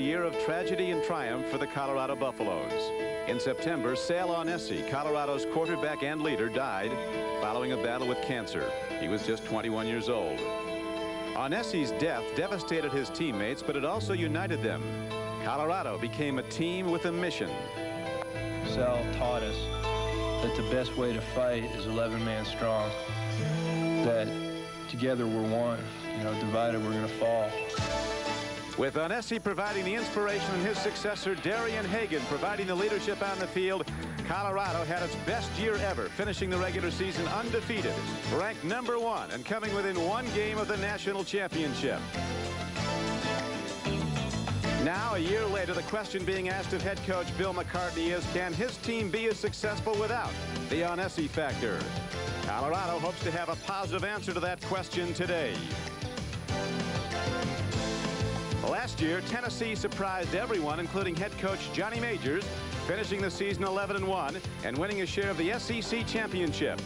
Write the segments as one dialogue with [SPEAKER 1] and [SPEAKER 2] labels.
[SPEAKER 1] year of tragedy and triumph for the Colorado Buffaloes. In September, Sal Aunese, Colorado's quarterback and leader, died following a battle with cancer. He was just 21 years old. Aunese's death devastated his teammates, but it also united them. Colorado became a team with a mission.
[SPEAKER 2] Sal taught us that the best way to fight is 11 men strong, that together we're one, you know, divided we're going to fall.
[SPEAKER 1] With Aunese providing the inspiration and his successor, Darien Hagan, providing the leadership on the field, Colorado had its best year ever, finishing the regular season undefeated, ranked #1 and coming within one game of the national championship. Now, a year later, the question being asked of head coach Bill McCartney is, can his team be as successful without the Aunese factor? Colorado hopes to have a positive answer to that question today. Last year, Tennessee surprised everyone, including head coach Johnny Majors, finishing the season 11-1 and winning a share of the SEC championship.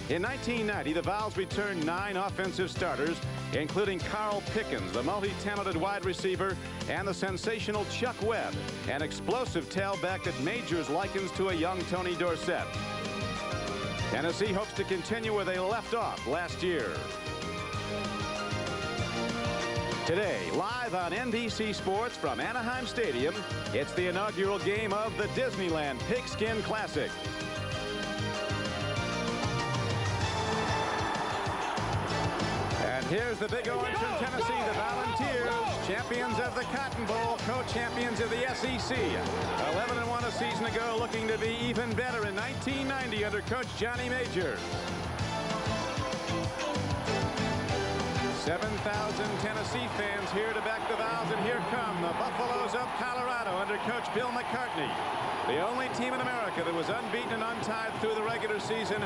[SPEAKER 1] In 1990, the Vols returned 9 offensive starters, including Carl Pickens, the multi-talented wide receiver, and the sensational Chuck Webb, an explosive tailback that Majors likens to a young Tony Dorsett. Tennessee hopes to continue where they left off last year. Today, live on NBC Sports from Anaheim Stadium, it's the inaugural game of the Disneyland Pigskin Classic. And here's the Big Orange from Tennessee, the Volunteers, champions of the Cotton Bowl, co-champions of the SEC. 11-1 a season ago, looking to be even better in 1990 under Coach Johnny Majors. 7,000 Tennessee fans here to back the Vols, and here come the Buffaloes of Colorado under Coach Bill McCartney. The only team in America that was unbeaten and untied through the regular season.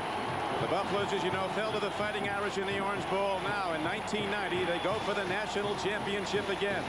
[SPEAKER 1] The Buffaloes, as you know, fell to the Fighting Irish in the Orange Bowl. Now, in 1990, they go for the national championship again.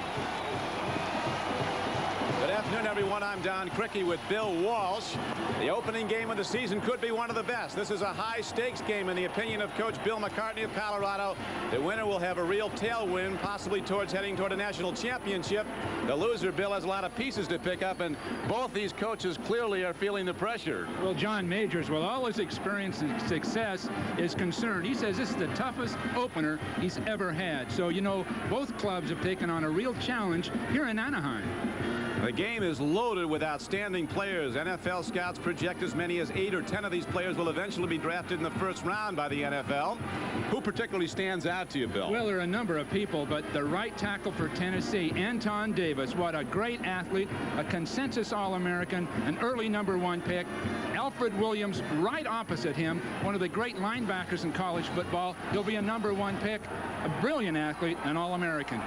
[SPEAKER 1] Good afternoon, everyone. I'm Don Crickey with Bill Walsh. The opening game of the season could be one of the best. This is a high-stakes game in the opinion of Coach Bill McCartney of Colorado. The winner will have a real tailwind, possibly heading toward a national championship. The loser, Bill, has a lot of pieces to pick up, and both these coaches clearly are feeling the pressure.
[SPEAKER 3] Well, John Majors, with all his experience and success, is concerned. He says this is the toughest opener he's ever had. So, you know, both clubs have taken on a real challenge here in Anaheim.
[SPEAKER 1] The game is loaded with outstanding players. NFL scouts project as many as 8 or 10 of these players will eventually be drafted in the first round by the NFL. Who particularly stands out to you, Bill?
[SPEAKER 3] Well, there are a number of people, but the right tackle for Tennessee, Anton Davis, what a great athlete, a consensus All-American, an early #1 pick. Alfred Williams, right opposite him, one of the great linebackers in college football. He'll be a #1 pick, a brilliant athlete, an All-American.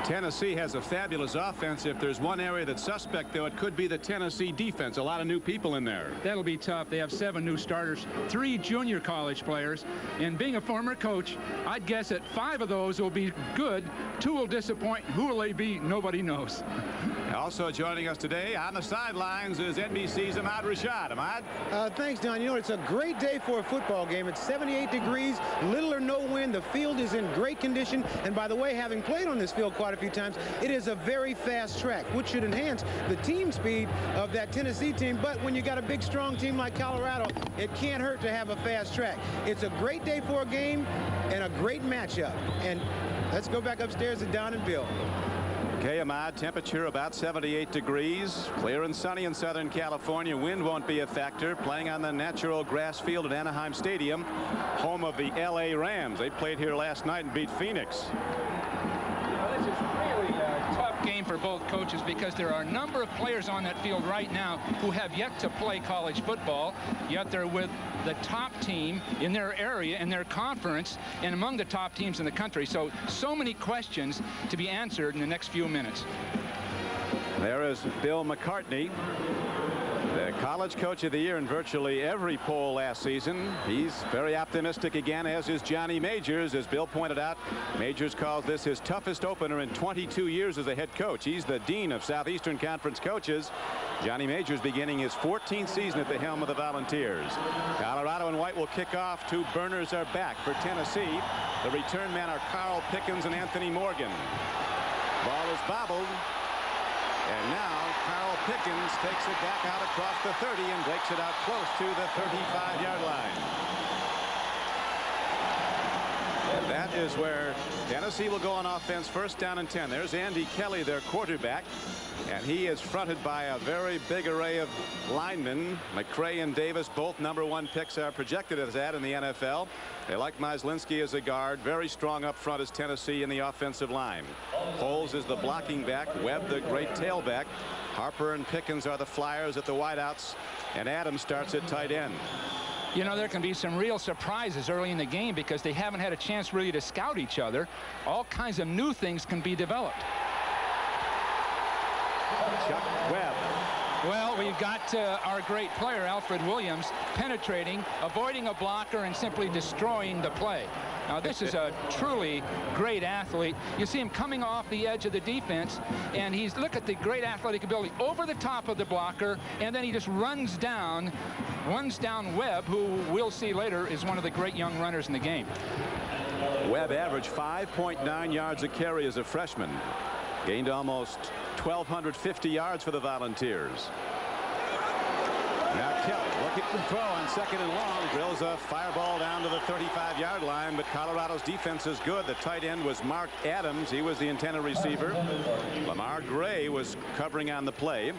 [SPEAKER 1] Tennessee has a fabulous offense. If there's one area that's suspect, though, it could be the Tennessee defense. A lot of new people in there.
[SPEAKER 3] That'll be tough. They have 7 new starters, 3 junior college players. And being a former coach, I'd guess that 5 of those will be good. 2 will disappoint. Who will they be? Nobody knows.
[SPEAKER 1] Also joining us today on the sidelines is NBC's Ahmad Rashad. Ahmad?
[SPEAKER 4] Thanks, Don. You know, it's a great day for a football game. It's 78 degrees, little or no wind. The field is in great condition. And by the way, having played on this field quite a few times, it is a very fast track, which should enhance the team speed of that Tennessee team. But when you got a big, strong team like Colorado, it can't hurt to have a fast track. It's a great day for a game and a great matchup. And let's go back upstairs to Don and Bill.
[SPEAKER 1] Okay, Ahmad, temperature about 78 degrees. Clear and sunny in Southern California. Wind won't be a factor. Playing on the natural grass field at Anaheim Stadium, home of the LA Rams. They played here last night and beat Phoenix.
[SPEAKER 3] This is really a tough game for both coaches because there are a number of players on that field right now who have yet to play college football, yet they're with the top team in their area, in their conference, and among the top teams in the country. So many questions to be answered in the next few minutes.
[SPEAKER 1] There is Bill McCartney, the college coach of the year in virtually every poll last season. He's very optimistic again, as is Johnny Majors. As Bill pointed out, Majors calls this his toughest opener in 22 years as a head coach. He's the dean of Southeastern Conference coaches. Johnny Majors beginning his 14th season at the helm of the Volunteers. Colorado in white will kick off. 2 burners are back for Tennessee. The return men are Carl Pickens and Anthony Morgan. Ball is bobbled. And now Carl Pickens takes it back out across the 30 and breaks it out close to the 35-yard line. And that is where Tennessee will go on offense. First down and 10. There's Andy Kelly, their quarterback, and he is fronted by a very big array of linemen. McCray and Davis, both #1 picks, are projected as that in the NFL. They like Myslinski as a guard. Very strong up front is Tennessee in the offensive line. Holes is the blocking back. Webb, the great tailback. Harper and Pickens are the flyers at the wideouts, and Adams starts at tight end.
[SPEAKER 3] You know, there can be some real surprises early in the game because they haven't had a chance really to scout each other. All kinds of new things can be developed.
[SPEAKER 1] Chuck Webb.
[SPEAKER 3] Well, we've got our great player, Alfred Williams, penetrating, avoiding a blocker, and simply destroying the play. Now, this is a truly great athlete. You see him coming off the edge of the defense, and look at the great athletic ability over the top of the blocker, and then he just runs down Webb, who we'll see later is one of the great young runners in the game.
[SPEAKER 1] Webb averaged 5.9 yards a carry as a freshman. Gained almost 1,250 yards for the Volunteers. Now Kelly looking to throw on second and long. Drills a fireball down to the 35-yard line, but Colorado's defense is good. The tight end was Mark Adams. He was the intended receiver. Lamar Gray was covering on the play.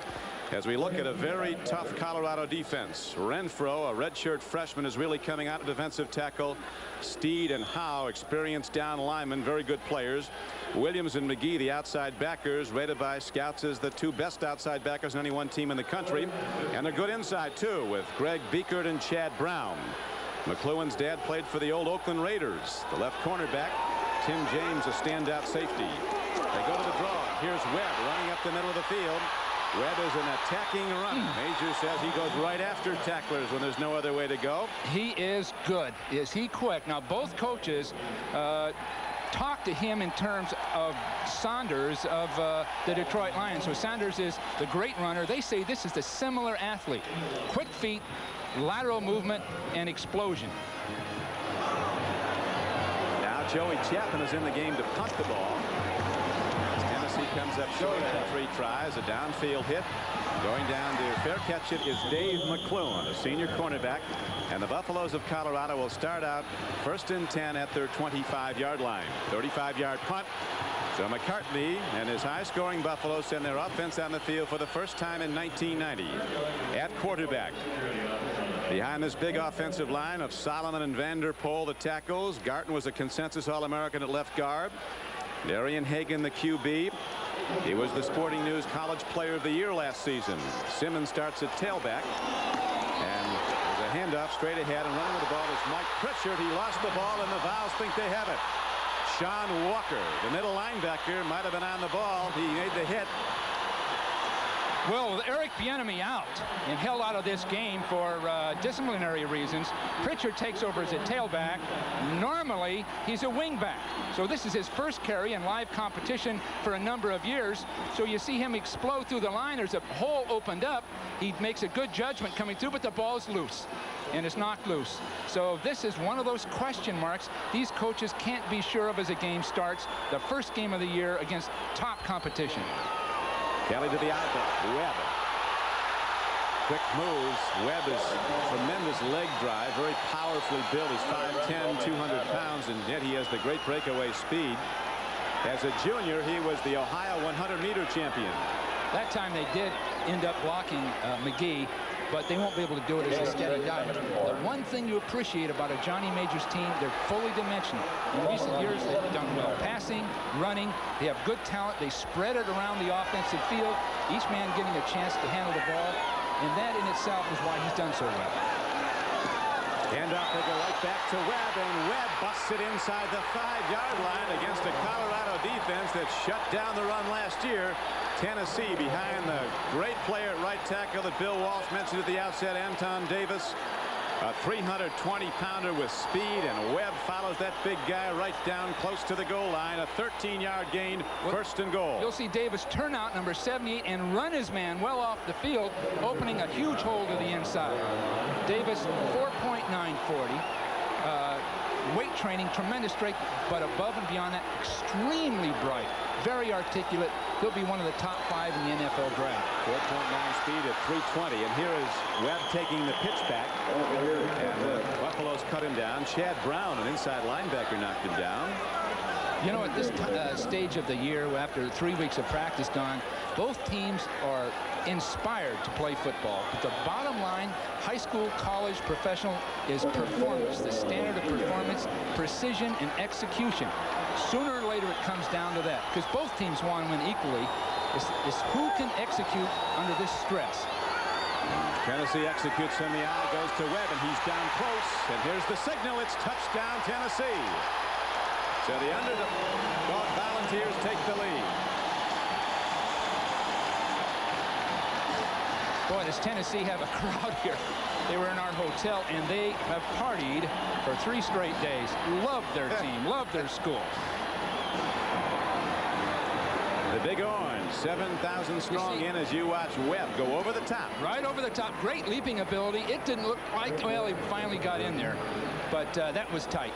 [SPEAKER 1] As we look at a very tough Colorado defense, Renfro, a redshirt freshman, is really coming out of defensive tackle. Steed and Howe, experienced down linemen, very good players. Williams and McGee, the outside backers, rated by scouts as the 2 best outside backers in any one team in the country. And they're good inside, too, with Greg Beekert and Chad Brown. McLuhan's dad played for the old Oakland Raiders. The left cornerback, Tim James, a standout safety. They go to the draw. Here's Webb running up the middle of the field. Webb is an attacking runner. Major says he goes right after tacklers when there's no other way to go.
[SPEAKER 3] He is good. Is he quick? Now, both coaches talk to him in terms of Saunders of the Detroit Lions. So Saunders is the great runner. They say this is the similar athlete. Quick feet, lateral movement, and explosion.
[SPEAKER 1] Now Joey Chapman is in the game to punt the ball. He comes up short on 3 tries. A downfield hit. Going down to fair catch it is Dave McClellan, a senior cornerback. And the Buffaloes of Colorado will start out first and 10 at their 25-yard line. 35-yard punt. So McCartney and his high-scoring Buffaloes send their offense on the field for the first time in 1990. At quarterback. Behind this big offensive line of Solomon and Vanderpool, the tackles. Garton was a consensus All-American at left guard. Darien Hagan, the QB. He was the Sporting News College Player of the Year last season. Simmons starts at tailback. And there's a handoff straight ahead, and running with the ball is Mike Pritchard. He lost the ball, and the Vols think they have it. Sean Walker, the middle linebacker, might have been on the ball. He made the hit.
[SPEAKER 3] Well, with Eric Bieniemy out and held out of this game for disciplinary reasons, Pritchard takes over as a tailback. Normally, he's a wingback. So this is his first carry in live competition for a number of years. So you see him explode through the line. There's a hole opened up. He makes a good judgment coming through, but the ball's loose. And it's knocked loose. So this is one of those question marks these coaches can't be sure of as a game starts. The first game of the year against top competition.
[SPEAKER 1] Kelly to the outlet. Webb. Quick moves. Webb is tremendous leg drive. Very powerfully built. He's 5'10", 200 pounds, and yet he has the great breakaway speed. As a junior, he was the Ohio 100-meter champion.
[SPEAKER 3] That time they did end up blocking McGee, but they won't be able to do it as a steady guy. The one thing you appreciate about a Johnny Majors team, they're fully dimensional. In recent years, they've done well passing, running. They have good talent. They spread it around the offensive field, each man getting a chance to handle the ball, and that in itself is why he's done so well.
[SPEAKER 1] Handoff, they go right back to Webb, and Webb busts it inside the 5-yard line against a Colorado defense that shut down the run last year. Tennessee behind the great player at right tackle that Bill Walsh mentioned at the outset, Anton Davis. A 320-pounder with speed, and Webb follows that big guy right down close to the goal line. A 13-yard gain, first and goal.
[SPEAKER 3] You'll see Davis turn out number 78 and run his man well off the field, opening a huge hole to the inside. Davis, 4.940. Weight training, tremendous strength, but above and beyond that, extremely bright, very articulate, he'll be one of the top 5 in the NFL draft.
[SPEAKER 1] 4.9 speed at 320. And here is Webb taking the pitch back. And the Buffaloes cut him down. Chad Brown, an inside linebacker, knocked him down.
[SPEAKER 3] You know, at this stage of the year, after 3 weeks of practice gone, both teams are inspired to play football. But the bottom line, high school, college, professional, is performance. The standard of performance, precision, and execution. Sooner or later, it comes down to that. Because both teams want to win equally. It's who can execute under this stress.
[SPEAKER 1] Tennessee executes from the eye, goes to Webb, and he's down close. And here's the signal. It's touchdown, Tennessee. So the underdog Volunteers take the lead.
[SPEAKER 3] Boy, does Tennessee have a crowd here. They were in our hotel, and they have partied for 3 straight days. Love their team, love their school.
[SPEAKER 1] The Big Orange, 7,000 strong in as you watch Webb go over the top.
[SPEAKER 3] Right over the top. Great leaping ability. It didn't look like, well, he finally got in there, but that was tight.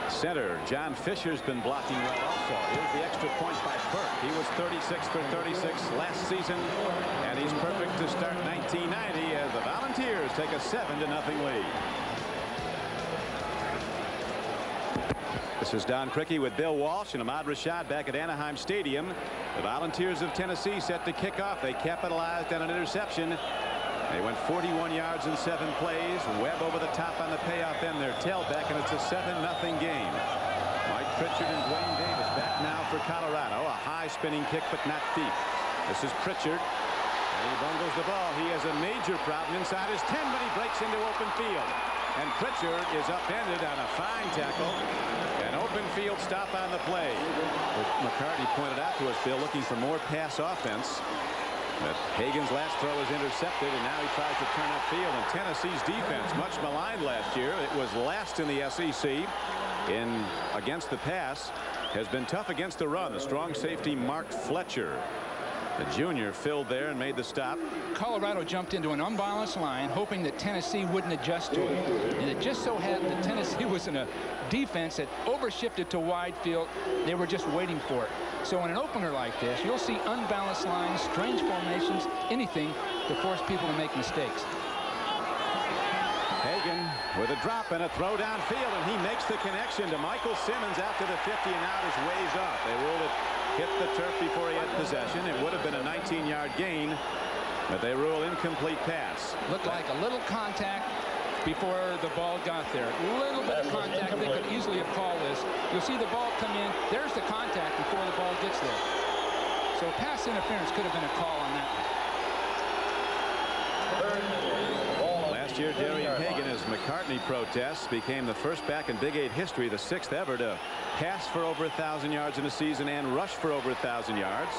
[SPEAKER 1] Center John Fisher's been blocking well also. Here's the extra point by Burke. He was 36 for 36 last season, and he's perfect to start 1990 as the Volunteers take a 7-0 lead. This is Don Criqui with Bill Walsh and Ahmad Rashad back at Anaheim Stadium. The Volunteers of Tennessee set to kick off. They capitalized on an interception. They went 41 yards in 7 plays. Webb over the top on the payoff end, their tailback, and it's a 7-0 game. Mike Pritchard and Dwayne Davis back now for Colorado. A high spinning kick, but not deep. This is Pritchard, and he bungles the ball. He has a major problem inside his 10, but he breaks into open field. And Pritchard is upended on a fine tackle. An open field stop on the play. McCartney pointed out to us, Bill, looking for more pass offense. But Hagans' last throw was intercepted, and now he tries to turn upfield. And Tennessee's defense, much maligned last year, it was last in the SEC against the pass, has been tough against the run. The strong safety Mark Fletcher, the junior, filled there and made the stop.
[SPEAKER 3] Colorado jumped into an unbalanced line, hoping that Tennessee wouldn't adjust to it. And it just so happened that Tennessee was in a defense that overshifted to wide field. They were just waiting for it. So in an opener like this, you'll see unbalanced lines, strange formations, anything to force people to make mistakes.
[SPEAKER 1] Hagan with a drop and a throw downfield, and he makes the connection to Michael Simmons after the 50, and out his ways off. They ruled it hit the turf before he had possession. It would have been a 19-yard gain, but they rule incomplete pass.
[SPEAKER 3] Looked like a little contact before the ball got there. A little bit of contact. They could easily have called this. You'll see the ball come in. There's the contact before the ball gets there. So pass interference could have been a call on that one.
[SPEAKER 1] Last year, Darien Hagan, as McCartney protests, became the first back in Big 8 history, the 6th ever to pass for over 1,000 yards in a season and rush for over 1,000 yards.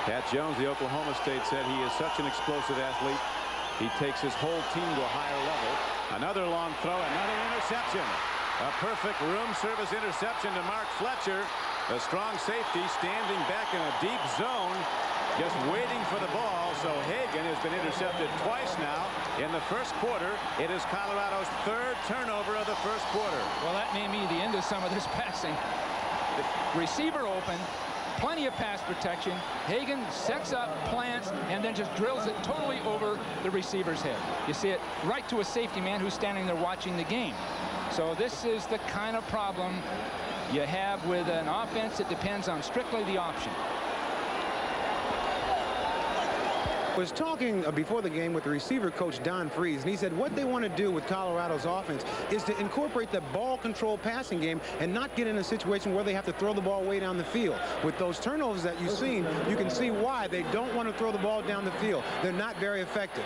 [SPEAKER 1] Pat Jones, the Oklahoma State, said he is such an explosive athlete. He takes his whole team to a higher level. Another long throw, another interception. A perfect room service interception to Mark Fletcher. The strong safety standing back in a deep zone, just waiting for the ball. So Hagan has been intercepted twice now in the first quarter. It is Colorado's 3rd turnover of the first quarter.
[SPEAKER 3] Well, that may be the end of some of this passing. The receiver open. Plenty of pass protection. Hagan sets up, plants, and then just drills it totally over the receiver's head. You see it right to a safety man who's standing there watching the game. So this is the kind of problem you have with an offense that depends on strictly the option.
[SPEAKER 4] Was talking before the game with the receiver coach Don Freese, and he said what they want to do with Colorado's offense is to incorporate the ball control passing game and not get in a situation where they have to throw the ball way down the field. With those turnovers that you've seen, you can see why they don't want to throw the ball down the field. They're not very effective.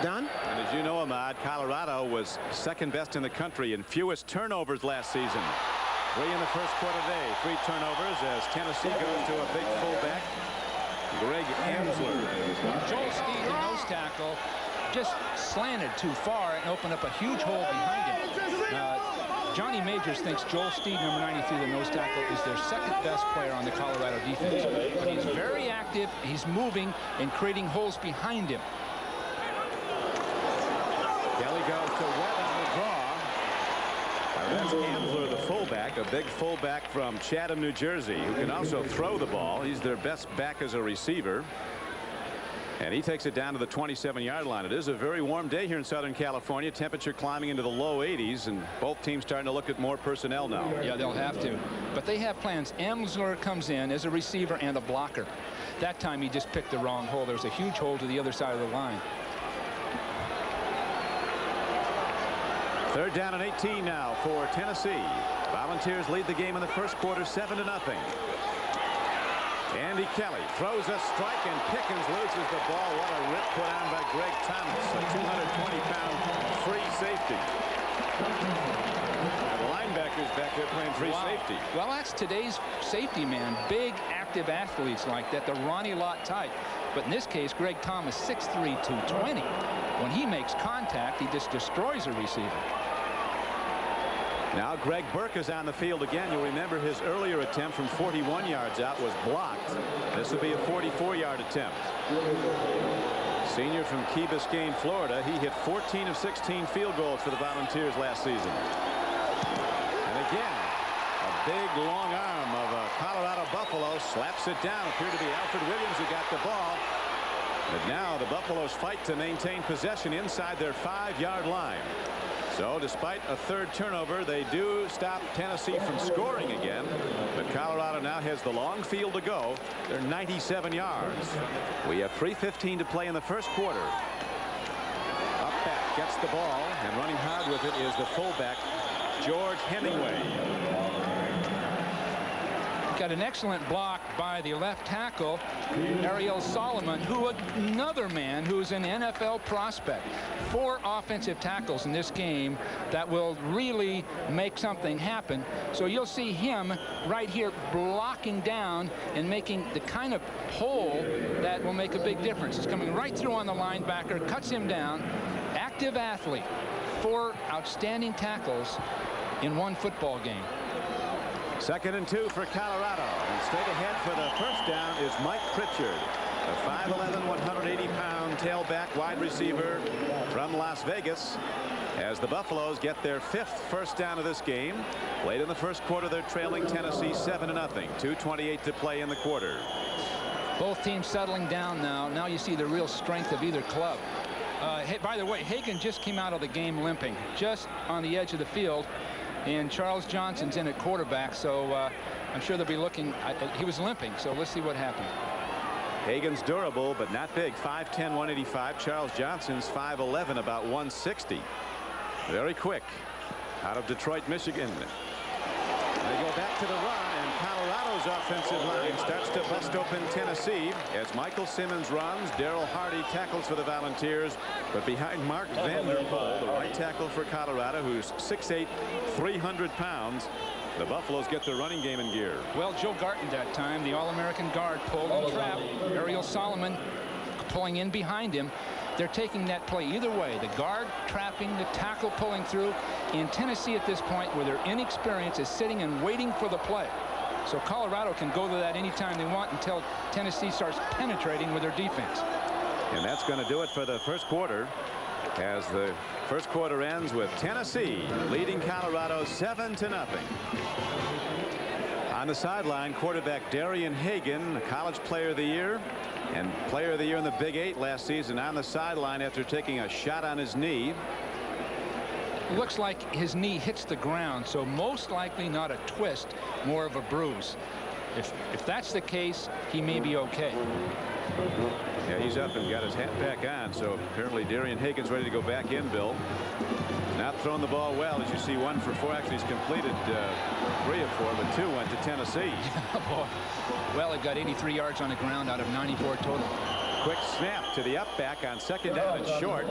[SPEAKER 4] Don?
[SPEAKER 1] And as you know, Ahmad, Colorado was 2nd best in the country in fewest turnovers last season. 3 in the first quarter today, 3 turnovers as Tennessee goes to a big fullback, Greg Amsler.
[SPEAKER 3] Joel Steed, the nose tackle, just slanted too far and opened up a huge hole behind him. Johnny Majors thinks Joel Steed, number 93, the nose tackle, is their 2nd best player on the Colorado defense. But he's very active, he's moving and creating holes behind him.
[SPEAKER 1] Kelly goes to Webb on the draw. That's Amsler, the fullback, a big fullback from Chatham, New Jersey, who can also throw the ball. He's their best back as a receiver. And he takes it down to the 27-yard line. It is a very warm day here in Southern California. Temperature climbing into the low 80s, and both teams starting to look at more personnel now.
[SPEAKER 3] Yeah, they'll have to. But they have plans. Amsler comes in as a receiver and a blocker. That time he just picked the wrong hole. There's a huge hole to the other side of the line.
[SPEAKER 1] Third down and 18 now for Tennessee. Volunteers lead the game in the first quarter 7-0. Andy Kelly throws a strike, and Pickens loses the ball. What a rip put on by Greg Thomas, a 220-pound free safety. Now the linebackers back there playing free safety.
[SPEAKER 3] Well, that's today's safety, man. Big, active athletes like that, the Ronnie Lott type. But in this case, Greg Thomas, 6'3", 220. When he makes contact, he just destroys a receiver.
[SPEAKER 1] Now Greg Burke is on the field again. You'll remember his earlier attempt from 41 yards out was blocked. This will be a 44-yard attempt. Senior from Key Biscayne, Florida. He hit 14 of 16 field goals for the Volunteers last season. And again, a big long arm of a Colorado Buffalo slaps it down. Appeared to be Alfred Williams who got the ball. But now the Buffaloes fight to maintain possession inside their 5-yard line. So despite a third turnover, they do stop Tennessee from scoring again. But Colorado now has the long field to go. They're 97 yards. We have 3:15 to play in the first quarter. Up back gets the ball, and running hard with it is the fullback, George Hemingway.
[SPEAKER 3] Got an excellent block by the left tackle, Ariel Solomon, who another man who's an NFL prospect. 4 offensive tackles in this game that will really make something happen. So you'll see him right here blocking down and making the kind of hole that will make a big difference. It's coming right through on the linebacker, cuts him down. Active athlete. 4 outstanding tackles in one football game.
[SPEAKER 1] 2nd and 2 for Colorado. And straight ahead for the first down is Mike Pritchard, a 5'11", 180-pound tailback wide receiver from Las Vegas, as the Buffaloes get their 5th first down of this game. Late in the first quarter, they're trailing Tennessee 7-0. 2:28 to play in the quarter.
[SPEAKER 3] Both teams settling down now. Now you see the real strength of either club. By the way, Hagan just came out of the game limping, just on the edge of the field. And Charles Johnson's in at quarterback, so I'm sure they'll be looking. He was limping, so let's see what happened.
[SPEAKER 1] Hagan's durable, but not big. 5'10", 185. Charles Johnson's 5'11", about 160. Very quick. Out of Detroit, Michigan. They go back to the run, and Colorado's offensive line starts to bust open Tennessee as Michael Simmons runs. Darryl Hardy tackles for the Volunteers, but behind Mark Vanderpool, the right tackle for Colorado, who's 6'8", 300 pounds. The Buffaloes get their running game in gear.
[SPEAKER 3] Well, Joe Garton that time, the All-American guard, pulled the trap. Ariel Solomon pulling in behind him. They're taking that play either way. The guard trapping, the tackle pulling through. In Tennessee at this point, where their inexperience is sitting and waiting for the play. So Colorado can go to that anytime they want until Tennessee starts penetrating with their defense.
[SPEAKER 1] And that's going to do it for the first quarter, as the first quarter ends with Tennessee leading Colorado 7-0. On the sideline, quarterback Darien Hagan, College Player of the Year and Player of the Year in the Big 8 last season, on the sideline after taking a shot on his knee.
[SPEAKER 3] Looks like his knee hits the ground, so most likely not a twist, more of a bruise. If that's the case, he may be okay.
[SPEAKER 1] Yeah, he's up and got his hat back on, so apparently Darien Hagan's ready to go back in, Bill. Not throwing the ball well, as you see, 1 for 4. Actually, he's completed 3 of 4, but 2 went to Tennessee.
[SPEAKER 3] Well, it got 83 yards on the ground out of 94 total.
[SPEAKER 1] Quick snap to the up back on 2nd down and short.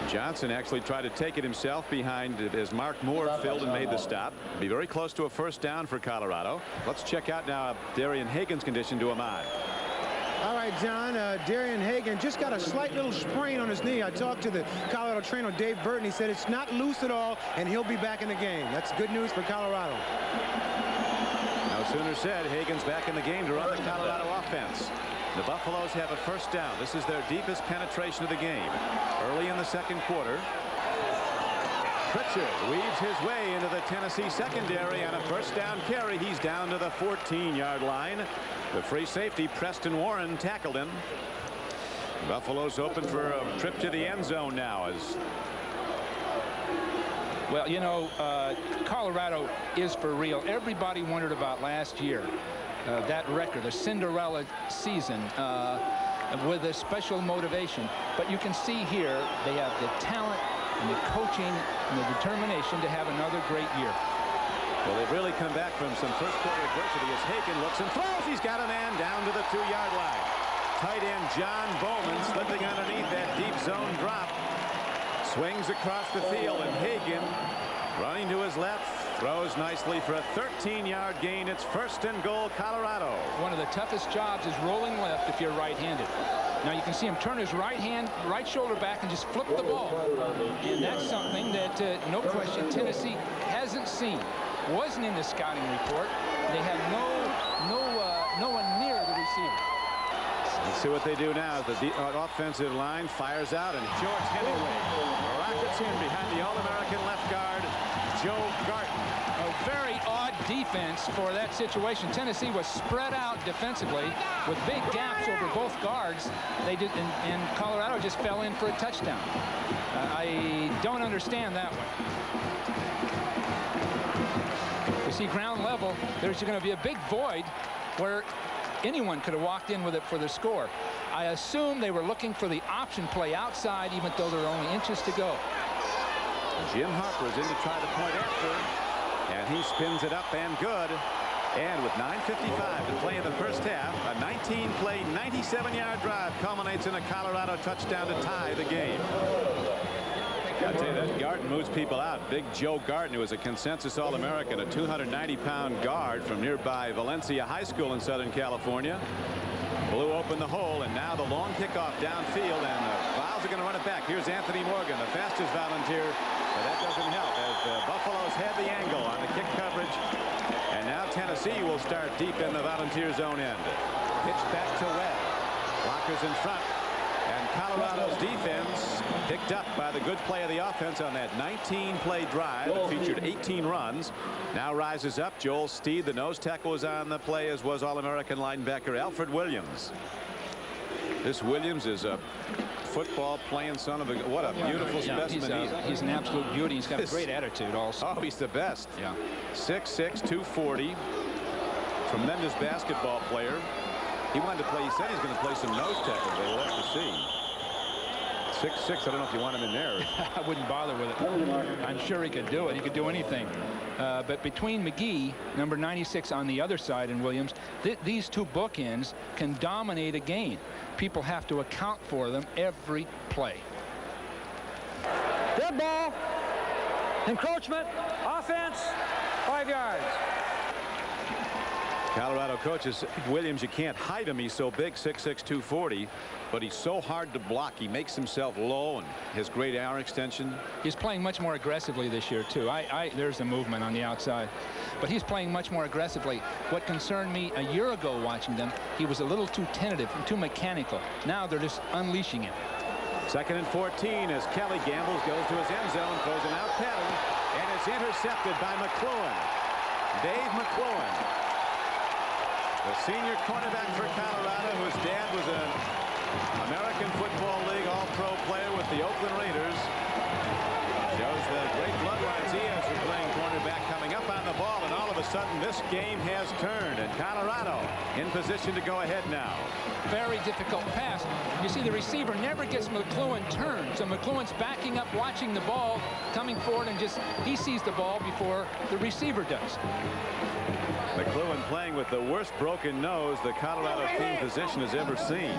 [SPEAKER 1] Johnson actually tried to take it himself behind as Mark Moore filled and made the stop. Be very close to a first down for Colorado. Let's check out now Darien Hagan's condition to Ahmad.
[SPEAKER 4] All right, John, Darien Hagan just got a slight little sprain on his knee. I talked to the Colorado trainer, Dave Burton. He said it's not loose at all, and he'll be back in the game. That's good news for Colorado.
[SPEAKER 1] No sooner said. Hagan's back in the game to run the Colorado offense. The Buffaloes have a first down. This is their deepest penetration of the game. Early in the second quarter. Pritchard weaves his way into the Tennessee secondary on a first down carry. He's down to the 14-yard line. The free safety, Preston Warren, tackled him. Buffalo's open for a trip to the end zone now.
[SPEAKER 3] Well, you know, Colorado is for real. Everybody wondered about last year. That record, a Cinderella season with a special motivation. But you can see here they have the talent and the coaching and the determination to have another great year.
[SPEAKER 1] Well, they've really come back from some first-quarter adversity as Hagan looks and throws. He's got a man down to the 2-yard line. Tight end John Bowman slipping underneath that deep zone drop. Swings across the field, and Hagan running to his left. Throws nicely for a 13-yard gain. It's 1st and goal, Colorado. One of the toughest jobs is rolling left if you're right-handed. Now you can see him turn his right shoulder back and just flip the ball. And that's something that, no question, Tennessee hasn't seen. Wasn't in the scouting report. They had no one near the receiver. Let's see what they do now. The offensive line fires out, and George Hemingway rockets in behind the All-American left guard, Joe Garton. A very odd defense for that situation. Tennessee was spread out defensively with big gaps over both guards. They did, and Colorado just fell in for a touchdown. I don't understand that one. You see, ground level, there's going to be a big void where anyone could have walked in with it for the score. I assume they were looking for the option play outside, even though there are only inches to go. Jim Harper's in to try the point after, and he spins it up and good. And with 9:55 to play in the first half, a 19-play, 97-yard drive culminates in a Colorado touchdown to tie the game. I'll tell you, that Garton moves people out. Big Joe Garton, who is a consensus All-American, a 290-pound guard from nearby Valencia High School in Southern California. Blew open the hole, and now the long kickoff downfield, and the Vols are going to run it back. Here's Anthony Morgan, the fastest volunteer, but that doesn't help as the Buffaloes have the angle on the kick coverage. And now Tennessee will start deep in the volunteer zone end. Pitch back to Webb. Blockers in front. And Colorado's defense picked up by the good play of the offense on that 19-play drive that featured 18 runs. Now rises up. Joel Steed, the nose tackle, was on the play, as was All-American linebacker Alfred Williams. This Williams is a football playing son of a, what a beautiful specimen.
[SPEAKER 3] He's an absolute beauty. He's got a great attitude also.
[SPEAKER 1] Oh, he's the best.
[SPEAKER 3] Yeah.
[SPEAKER 1] 6'6", 240. Tremendous basketball player. He wanted to play. He said he's going to play some nose tackle. We'll have to see. 6'6". I don't know if you want him in there.
[SPEAKER 3] I wouldn't bother with it. I'm sure he could do it. He could do anything. But between McGee, number 96 on the other side, and Williams, these two bookends can dominate a game. People have to account for them every play.
[SPEAKER 5] Dead ball. Encroachment. Offense. 5 yards.
[SPEAKER 1] Colorado coaches Williams, you can't hide him. He's so big, 6'6", 240, but he's so hard to block. He makes himself low and has great arm extension.
[SPEAKER 3] He's playing much more aggressively this year too. There's the movement on the outside, but he's playing much more aggressively. What concerned me a year ago watching them, he was a little too tentative and too mechanical. Now they're just unleashing him. 2nd and 14 as Kelly gambles, goes to his end zone, throws an out pattern, and it's intercepted by McCloughan. Dave McCloughan, the senior cornerback for Colorado, whose dad was an American Football League All-Pro player with the Oakland Raiders. Shows the great bloodlines he has for playing cornerback, coming up on the ball, and all of a sudden this game has turned, and Colorado in position to go ahead now. Very difficult pass. You see, the receiver never gets McCloughan turned, so McCloughan's backing up, watching the ball, coming forward, and he sees the ball before the receiver does. McCloughan playing with the worst broken nose the Colorado team position has ever seen.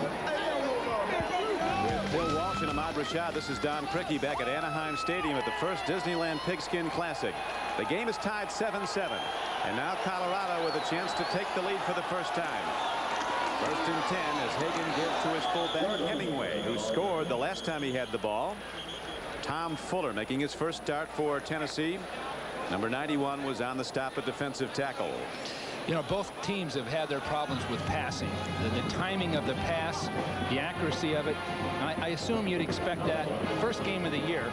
[SPEAKER 3] With Bill Walsh and Ahmad Rashad, this is Don Crickey back at Anaheim Stadium at the first Disneyland Pigskin Classic. The game is tied 7-7, and now Colorado with a chance to take the lead for the first time. 1st and 10 as Hagan gives to his fullback Hemingway, who scored the last time he had the ball. Tom Fuller making his first start for Tennessee. Number 91 was on the stop at defensive tackle. You know, both teams have had their problems with passing. The timing of the pass, the accuracy of it. I assume you'd expect that. First game of the year.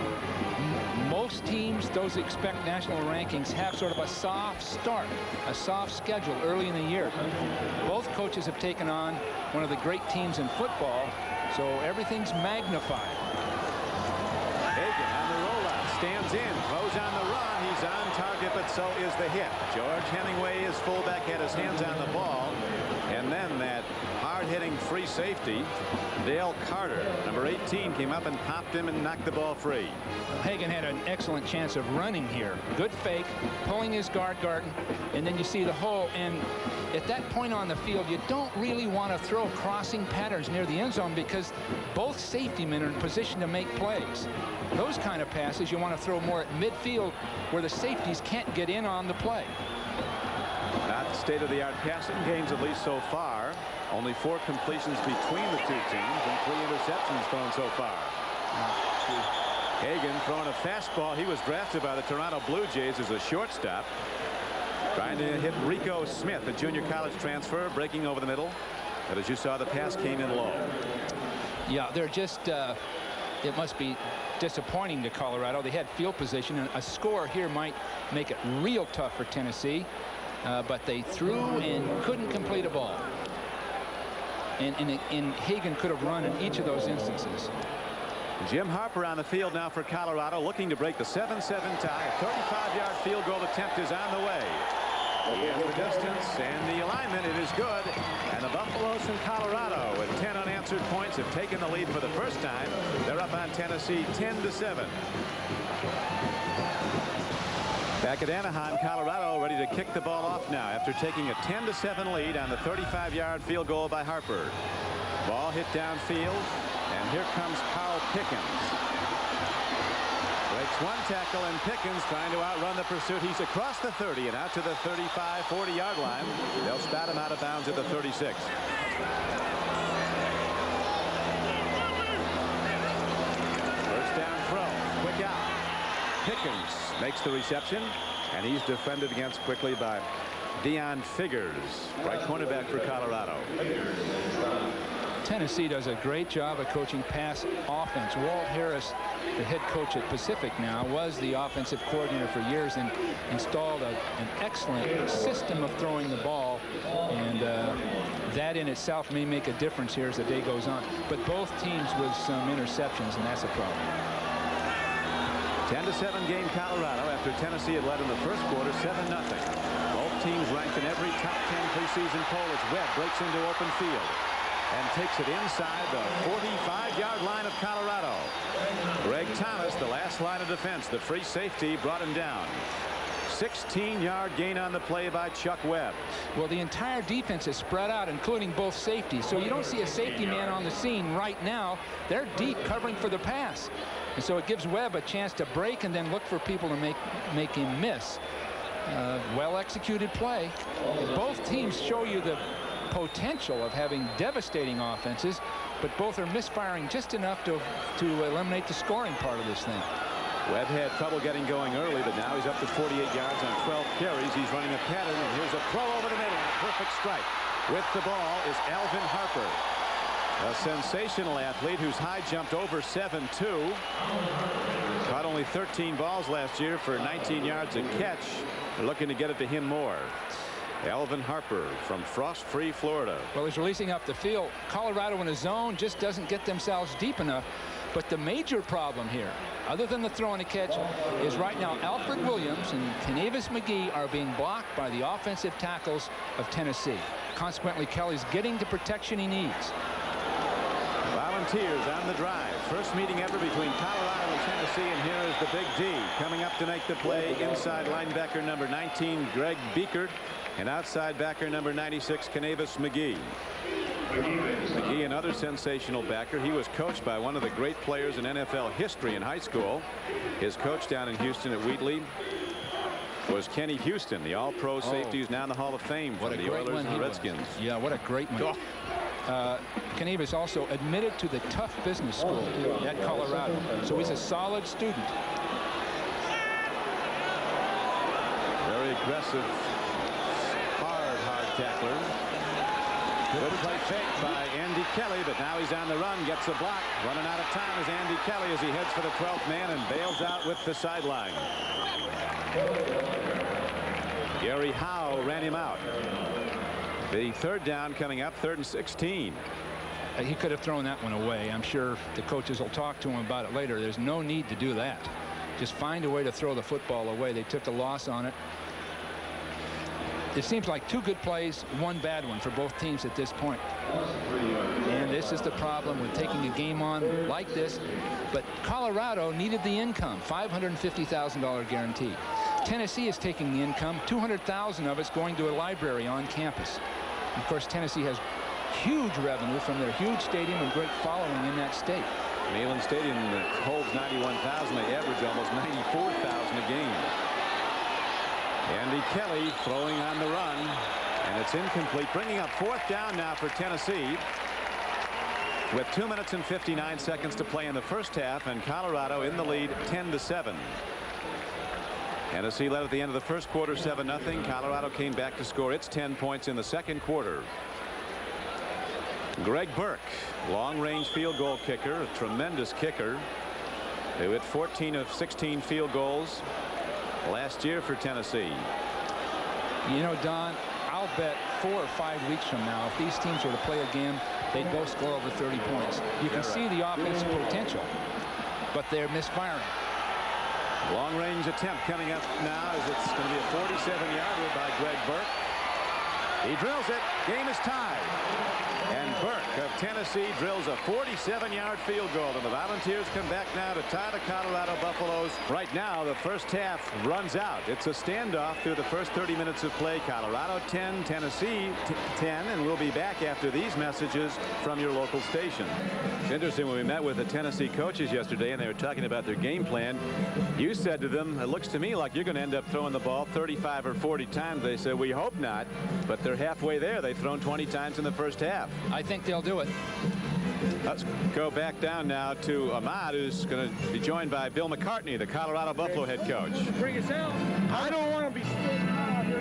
[SPEAKER 3] Most teams, those that expect national rankings, have sort of a soft start, a soft schedule early in the year. Both coaches have taken on one of the great teams in football, so everything's magnified.
[SPEAKER 1] Hagan on the rollout, stands in, throws on the run. He's on target, but so is the hit. George Hemingway, his fullback, had his hands on the ball. And then that hard-hitting free safety, Dale Carter, number 18, came up and popped him and knocked the ball free.
[SPEAKER 3] Hagan had an excellent chance of running here. Good fake, pulling his guard, and then you see the hole. And at that point on the field, you don't really want to throw crossing patterns near the end zone because both safety men are in position to make plays. Those kind of passes you want to throw more at midfield where the safeties can't get in on the play.
[SPEAKER 1] Not state-of-the-art passing games, at least so far. Only 4 completions between the two teams and 3 interceptions thrown so far. Hagan throwing a fastball. He was drafted by the Toronto Blue Jays as a shortstop. Trying to hit Rico Smith, a junior college transfer, breaking over the middle. But as you saw, the pass came in low.
[SPEAKER 3] Yeah, they're just, it must be disappointing to Colorado. They had field position, and a score here might make it real tough for Tennessee. But they threw and couldn't complete a ball. And Hagan could have run in each of those instances.
[SPEAKER 1] Jim Harper on the field now for Colorado, looking to break the 7-7 tie. A 35-yard field goal attempt is on the way. He has the distance and the alignment. It is good. And the Buffaloes from Colorado, with 10 unanswered points, have taken the lead for the first time. They're up on Tennessee 10-7. Back at Anaheim, Colorado ready to kick the ball off now after taking a 10-7 lead on the 35-yard field goal by Harper. Ball hit downfield, and here comes Carl Pickens. Breaks one tackle, and Pickens trying to outrun the pursuit. He's across the 30 and out to the 35, 40-yard line. They'll spat him out of bounds at the 36. First down throw, quick out. Pickens makes the reception, and he's defended against quickly by Deion Figures, right cornerback for Colorado.
[SPEAKER 3] Tennessee does a great job of coaching pass offense. Walt Harris, the head coach at Pacific now, was the offensive coordinator for years and installed an excellent system of throwing the ball, and that in itself may make a difference here as the day goes on. But both teams with some interceptions, and that's a problem.
[SPEAKER 1] 10-7 game Colorado after Tennessee had led in the first quarter 7-0. Both teams ranked in every top 10 preseason poll as Webb breaks into open field and takes it inside the 45-yard line of Colorado. Greg Thomas, the last line of defense, the free safety, brought him down. 16-yard gain on the play by Chuck Webb.
[SPEAKER 3] Well, the entire defense is spread out, including both safeties. So you don't see a safety man on the scene right now. They're deep covering for the pass. And so it gives Webb a chance to break and then look for people to make him miss. Well-executed play. Both teams show you the potential of having devastating offenses, but both are misfiring just enough to eliminate the scoring part of this thing.
[SPEAKER 1] Webb had trouble getting going early, but now he's up to 48 yards on 12 carries. He's running a pattern, and here's a throw over the middle. A perfect strike. With the ball is Alvin Harper, a sensational athlete whose high jumped over 7'2". Caught only 13 balls last year for 19 yards a catch. They're looking to get it to him more. Alvin Harper from frost-free Florida.
[SPEAKER 3] Well, he's releasing up the field. Colorado in a zone just doesn't get themselves deep enough. But the major problem here, other than the throw and a catch, is right now Alfred Williams and Kenavis McGee are being blocked by the offensive tackles of Tennessee. Consequently, Kelly's getting the protection he needs.
[SPEAKER 1] Volunteers on the drive. First meeting ever between Colorado and Tennessee, and here is the Big D coming up to make the play. Inside linebacker number 19, Greg Beekert, and outside backer number 96, Kenavis McGee. McGee, another sensational backer. He was coached by one of the great players in NFL history in high school. His coach down in Houston at Wheatley was Kenny Houston, the all-pro safety who's now in the Hall of Fame for the Oilers and the Redskins.
[SPEAKER 3] Yeah, what a great one. Kenavis also admitted to the tough business school at Colorado, so he's a solid student.
[SPEAKER 1] Very aggressive, hard tackler. Good play fake by Andy Kelly, but now he's on the run, gets a block. Running out of time is Andy Kelly as he heads for the 12th man and bails out with the sideline. Gary Howe ran him out. The third down coming up, 3rd and 16.
[SPEAKER 3] He could have thrown that one away. I'm sure the coaches will talk to him about it later. There's no need to do that. Just find a way to throw the football away. They took a loss on it. It seems like 2 good plays, 1 bad one for both teams at this point. And this is the problem with taking a game on like this. But Colorado needed the income, $550,000 guarantee. Tennessee is taking the income, $200,000 of it's going to a library on campus. And of course, Tennessee has huge revenue from their huge stadium and great following in that state.
[SPEAKER 1] Neyland Stadium that holds 91,000. They average almost 94,000 a game. Andy Kelly throwing on the run, and it's incomplete, bringing up 4th down now for Tennessee with 2 minutes and 59 seconds to play in the first half, and Colorado in the lead 10-7. Tennessee led at the end of the first quarter 7-0. Colorado came back to score its 10 points in the second quarter. Greg Burke, long-range field goal kicker, a tremendous kicker, who hit 14 of 16 field goals last year for Tennessee.
[SPEAKER 3] You know, Don, I'll bet 4 or 5 weeks from now, if these teams were to play again, they'd both score over 30 points. You can see the offensive potential, but they're misfiring.
[SPEAKER 1] Long-range attempt coming up now as it's going to be a 47-yarder by Greg Burke. He drills it. Game is tied. And Burke of Tennessee drills a 47-yard field goal, and the Volunteers come back now to tie the Colorado Buffaloes. Right now, the first half runs out. It's a standoff through the first 30 minutes of play. Colorado 10, Tennessee 10, and we'll be back after these messages from your local station. It's interesting, when we met with the Tennessee coaches yesterday and they were talking about their game plan, you said to them, it looks to me like you're going to end up throwing the ball 35 or 40 times. They said, we hope not, but they're halfway there. They've thrown 20 times in the first half.
[SPEAKER 3] I think they'll do it.
[SPEAKER 1] Let's go back down now to Ahmad, who's going to be joined by Bill McCartney, the Colorado Buffalo head coach.
[SPEAKER 5] Bring us out. I don't want to be standing out here.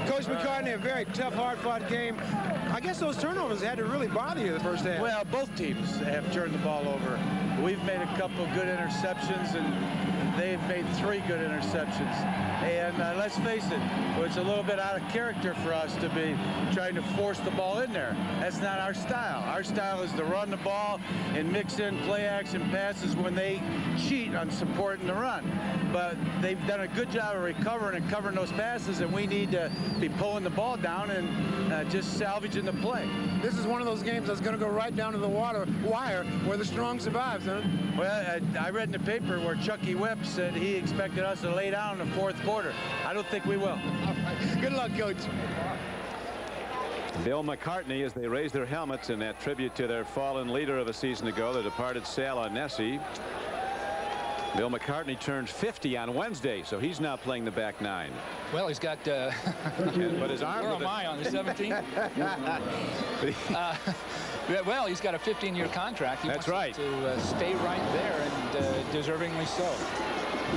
[SPEAKER 4] Coach McCartney, a very tough, hard-fought game. I guess those turnovers had to really bother you the first half.
[SPEAKER 6] Well, both teams have turned the ball over. We've made a couple good interceptions, and they've made 3 good interceptions. And let's face it, it's a little bit out of character for us to be trying to force the ball in there. That's not our style. Our style is to run the ball and mix in play-action passes when they cheat on supporting the run. But they've done a good job of recovering and covering those passes, and we need to be pulling the ball down and just salvaging the play.
[SPEAKER 4] This is one of those games that's going to go right down to the wire where the strong survives, huh?
[SPEAKER 6] Well, I read in the paper where Chucky Webb said he expected us to lay down in the 4th quarter. I don't think we will.
[SPEAKER 4] Good luck, Coach.
[SPEAKER 1] Bill McCartney, as they raise their helmets in that tribute to their fallen leader of a season ago, the departed Sal Aunese. Bill McCartney turned 50 on Wednesday, so he's now playing the back 9.
[SPEAKER 3] Well, he's got
[SPEAKER 1] but his arm.
[SPEAKER 3] Where am I, on the 17th? Well, he's got a 15-year contract. He
[SPEAKER 1] That's
[SPEAKER 3] wants
[SPEAKER 1] right.
[SPEAKER 3] to stay right there, and deservingly so.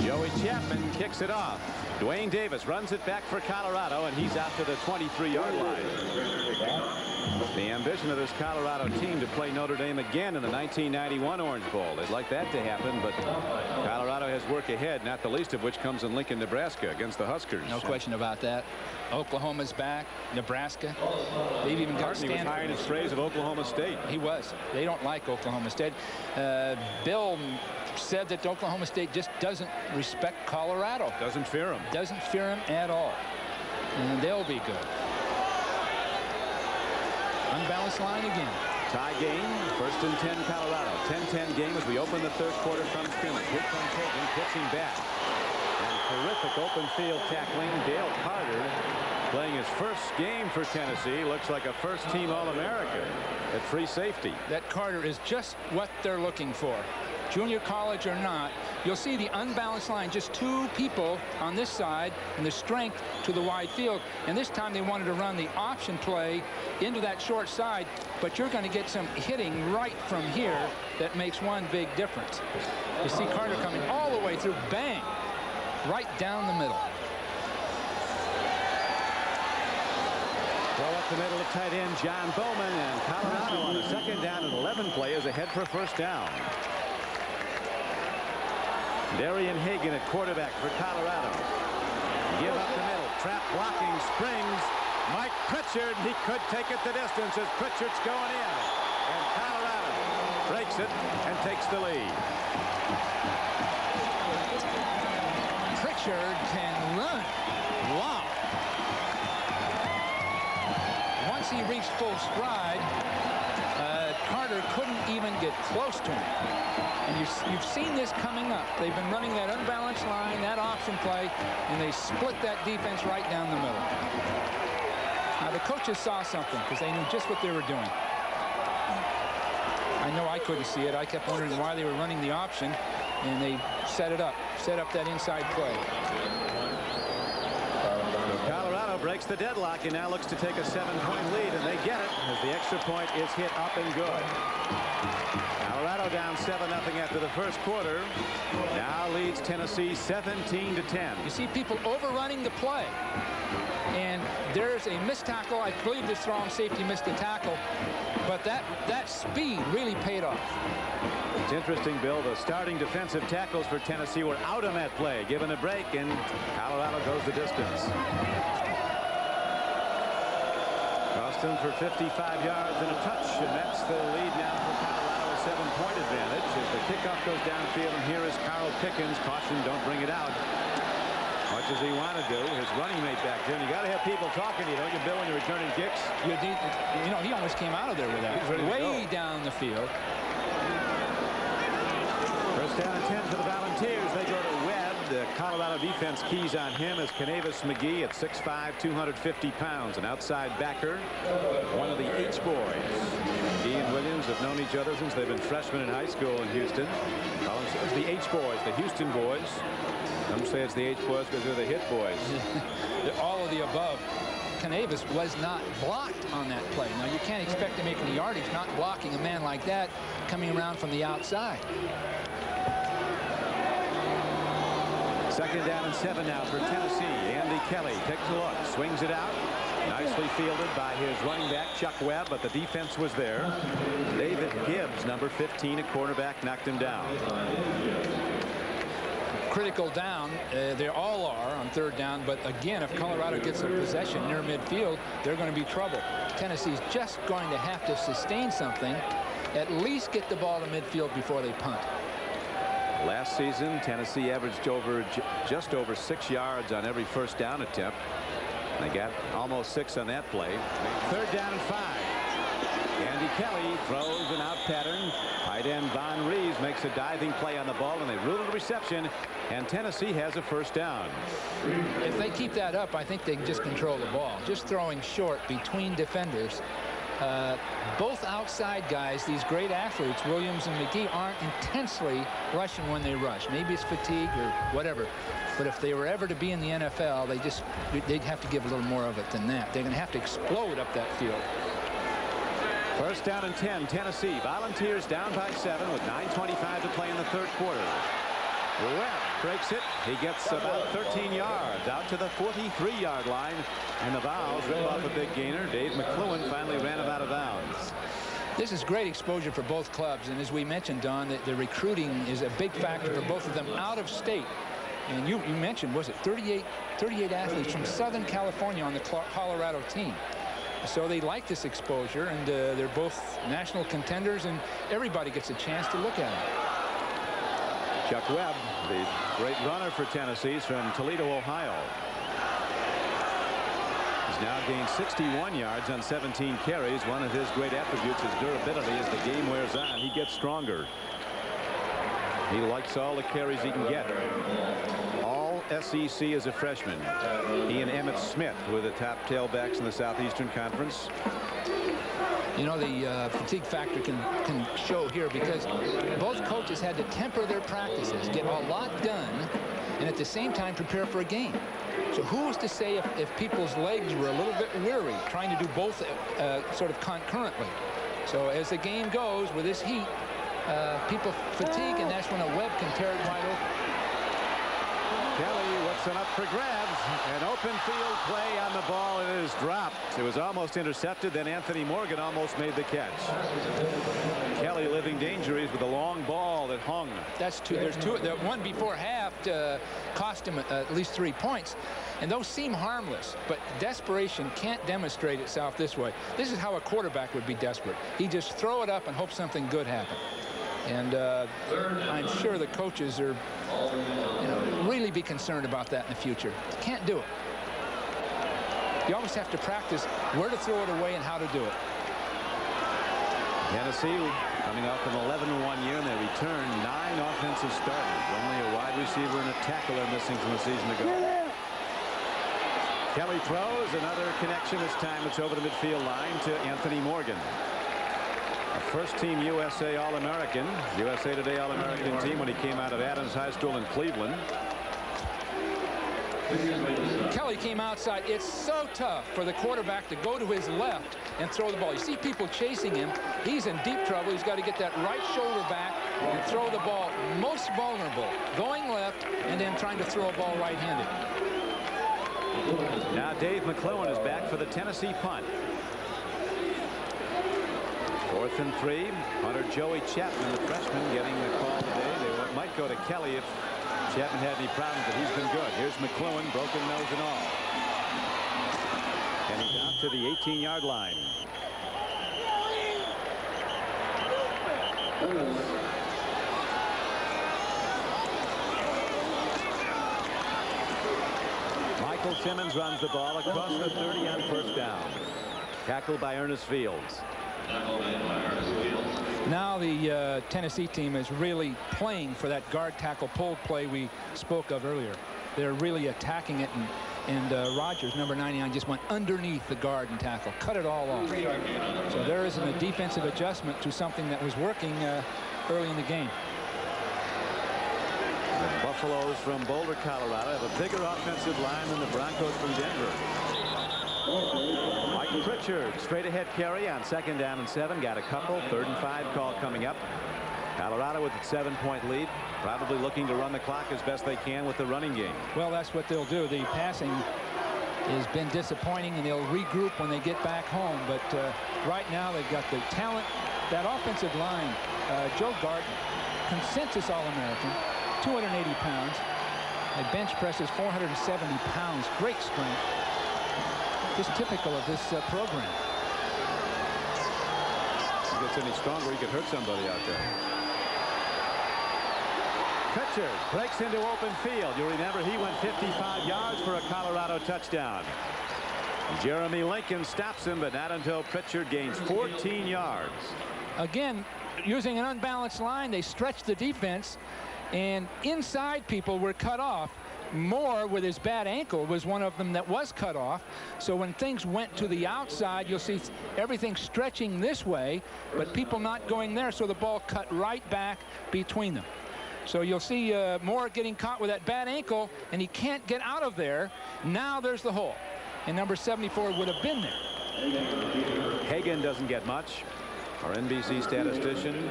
[SPEAKER 1] Joey Chapman kicks it off. Dwayne Davis runs it back for Colorado, and he's out to the 23-yard line. The ambition of this Colorado team to play Notre Dame again in the 1991 Orange Bowl. They'd like that to happen, but Colorado has work ahead, not the least of which comes in Lincoln, Nebraska against the Huskers.
[SPEAKER 3] No question about that. Oklahoma's back. Nebraska. They've even got
[SPEAKER 1] Stanford. He was high in his praise of Oklahoma State.
[SPEAKER 3] He was. They don't like Oklahoma State. Bill said that Oklahoma State just doesn't respect Colorado.
[SPEAKER 1] Doesn't fear him.
[SPEAKER 3] Doesn't fear him at all. And they'll be good. Unbalanced line again.
[SPEAKER 1] Tie game. 1st and 10 Colorado. 10-10 game as we open the third quarter from scrimmage. Hit from Kagan. Pitching back. And terrific open field tackling. Dale Carter playing his first game for Tennessee. Looks like a first-team All-America at free safety.
[SPEAKER 3] That Carter is just what they're looking for. Junior college or not, you'll see the unbalanced line, just 2 people on this side and the strength to the wide field. And this time they wanted to run the option play into that short side, but you're going to get some hitting right from here that makes one big difference. You see Carter coming all the way through, bang, right down the middle.
[SPEAKER 1] Up the middle, tight end John Bowman, and Colorado on a second down and 11 play is ahead for first down. Darien Hagan at quarterback for Colorado. Give up the middle, trap blocking, springs. Mike Pritchard, he could take it the distance as Pritchard's going in. And Colorado breaks it and takes the lead.
[SPEAKER 3] Pritchard can run. Wow. Once he reached full stride, Carter couldn't even get close to him. And you've seen this coming up. They've been running that unbalanced line, that option play, and they split that defense right down the middle. Now, the coaches saw something because they knew just what they were doing. I know I couldn't see it. I kept wondering why they were running the option, and they set up that inside play.
[SPEAKER 1] Colorado breaks the deadlock and now looks to take a 7-point lead, and they get it as the extra point is hit up and good. Colorado down 7-0 after the first quarter. Now leads Tennessee 17-10.
[SPEAKER 3] You see people overrunning the play. And there's a missed tackle. I believe the strong safety missed the tackle. But that speed really paid off.
[SPEAKER 1] It's interesting, Bill. The starting defensive tackles for Tennessee were out on that play, given a break, and Colorado goes the distance. Austin for 55 yards and a touch, and that's the lead now for Colorado, a 7-point advantage as the kickoff goes downfield, and here is Carl Pickens. Caution, don't bring it out. Much as he wanted to, his running mate back there. And you got to have people talking to you, don't you, Bill, when you're returning kicks?
[SPEAKER 3] You know, he almost came out of there with that. Way down the field.
[SPEAKER 1] First down and 10 for the Volunteers. They go to Webb. The Colorado defense keys on him as Canavis McGee at 6'5", 250 pounds. An outside backer, one of the H boys. He and Williams have known each other since they've been freshmen in high school in Houston. It's the H boys, the Houston boys. Some say it's the H boys because they're the hit boys.
[SPEAKER 3] They're all of the above. Canavis was not blocked on that play. Now, you can't expect to make any yardage not blocking a man like that coming around from the outside.
[SPEAKER 1] Second down and 7 now for Tennessee. Andy Kelly takes a look, swings it out. Nicely fielded by his running back, Chuck Webb, but the defense was there. David Gibbs, number 15, a cornerback, knocked him down.
[SPEAKER 3] Critical down, they all are on third down, but again, if Colorado gets a possession near midfield, they're going to be trouble. Tennessee's just going to have to sustain something, at least get the ball to midfield before they punt.
[SPEAKER 1] Last season, Tennessee averaged just over 6 yards on every first down attempt. They got almost 6 on that play. Third down and 5. Andy Kelly throws an out pattern. Tight end Von Rees makes a diving play on the ball, and they rule the reception, and Tennessee has a first down.
[SPEAKER 3] If they keep that up, I think they can just control the ball. Just throwing short between defenders. Both outside guys, these great athletes, Williams and McGee, aren't intensely rushing when they rush. Maybe it's fatigue or whatever. But if they were ever to be in the NFL, they'd have to give a little more of it than that. They're going to have to explode up that field.
[SPEAKER 1] First down and 10, Tennessee. Volunteers down by 7 with 9:25 to play in the third quarter. Webb breaks it. He gets about 13 yards out to the 43-yard line, and the Vols rip off a big gainer. Dave McClellan finally ran him out of bounds.
[SPEAKER 3] This is great exposure for both clubs, and as we mentioned, Don, the recruiting is a big factor for both of them out of state. And you mentioned, was it 38 athletes from Southern California on the Colorado team. So they like this exposure, and they're both national contenders, and everybody gets a chance to look at them.
[SPEAKER 1] Chuck Webb, the great runner for Tennessee, is from Toledo, Ohio. He's now gained 61 yards on 17 carries. One of his great attributes is durability. As the game wears on, he gets stronger. He likes all the carries he can get. All SEC as a freshman. He and Emmitt Smith were the top tailbacks in the Southeastern Conference.
[SPEAKER 3] You know, the fatigue factor can show here because both coaches had to temper their practices, get a lot done, and at the same time prepare for a game. So who was to say if people's legs were a little bit weary, trying to do both sort of concurrently. So as the game goes with this heat, people fatigue, and that's when a Webb can tear it wide open.
[SPEAKER 1] Kelly, what's one up for grabs. An open field play on the ball. It is dropped. It was almost intercepted. Then Anthony Morgan almost made the catch. Kelly living dangeries with a long ball that hung.
[SPEAKER 3] That's two. There's two. The one before half cost him at least 3 points. And those seem harmless, but desperation can't demonstrate itself this way. This is how a quarterback would be desperate. He just throw it up and hope something good happens. And I'm sure the coaches are, really be concerned about that in the future. Can't do it. You always have to practice where to throw it away and how to do it.
[SPEAKER 1] Tennessee coming off an 11-1 year, and they return 9 offensive starters. Only a wide receiver and a tackler missing from the season ago. Kelly throws another connection. This time it's over the midfield line to Anthony Morgan. A first-team USA All-American, USA Today All-American team when he came out of Adams High School in Cleveland.
[SPEAKER 3] Kelly came outside. It's so tough for the quarterback to go to his left and throw the ball. You see people chasing him. He's in deep trouble. He's got to get that right shoulder back and throw the ball. Most vulnerable, going left and then trying to throw a ball right-handed.
[SPEAKER 1] Now Dave McClellan is back for the Tennessee punt. 4th and 3. Hunter Joey Chapman, the freshman, getting the call today. They might go to Kelly if Chapman had any problems, but he's been good. Here's McClellan, broken nose and all. And he's out to the 18-yard line. Michael Simmons runs the ball across the 30 on first down. Tackled by Ernest Fields.
[SPEAKER 3] Now the Tennessee team is really playing for that guard tackle pull play we spoke of earlier. They're really attacking it, and Rogers, number 99, just went underneath the guard and tackle, cut it all off. So there isn't a defensive adjustment to something that was working early in the game.
[SPEAKER 1] The Buffaloes from Boulder, Colorado have a bigger offensive line than the Broncos from Denver. Michael Pritchard, straight ahead carry on 2nd down and 7. Got a couple. 3rd and 5 call coming up. Colorado with a 7-point lead. Probably looking to run the clock as best they can with the running game.
[SPEAKER 3] Well, that's what they'll do. The passing has been disappointing, and they'll regroup when they get back home. But right now they've got the talent. That offensive line, Joe Garden, consensus All-American, 280 pounds. A bench presses 470 pounds. Great strength. Just typical of this program.
[SPEAKER 1] If he gets any stronger, he could hurt somebody out there. Pritchard breaks into open field. You'll remember he went 55 yards for a Colorado touchdown. Jeremy Lincoln stops him, but not until Pritchard gains 14 yards.
[SPEAKER 3] Again, using an unbalanced line, they stretched the defense, and inside people were cut off. Moore, with his bad ankle, was one of them that was cut off. So when things went to the outside, you'll see everything stretching this way, but people not going there, so the ball cut right back between them. So you'll see Moore getting caught with that bad ankle, and he can't get out of there. Now there's the hole, and number 74 would have been there.
[SPEAKER 1] Hagan doesn't get much. Our NBC statistician,